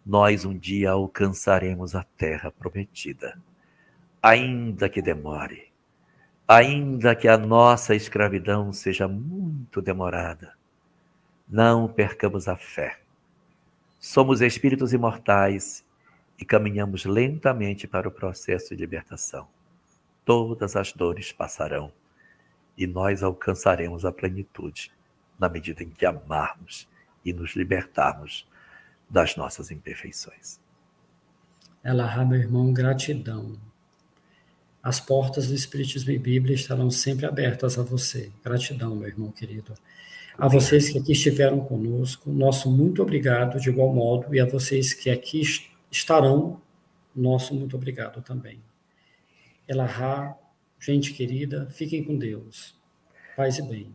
nós um dia alcançaremos a terra prometida. Ainda que demore, Ainda que a nossa escravidão seja muito demorada, não percamos a fé. Somos espíritos imortais e caminhamos lentamente para o processo de libertação. Todas as dores passarão e nós alcançaremos a plenitude na medida em que amarmos e nos libertarmos das nossas imperfeições. Elahá, meu irmão, gratidão. As portas do Espiritismo e Bíblia estarão sempre abertas a você. Gratidão, meu irmão querido. A vocês que aqui estiveram conosco, nosso muito obrigado de igual modo, e a vocês que aqui estarão, nosso muito obrigado também. Elahá, gente querida, fiquem com Deus. Paz e bem.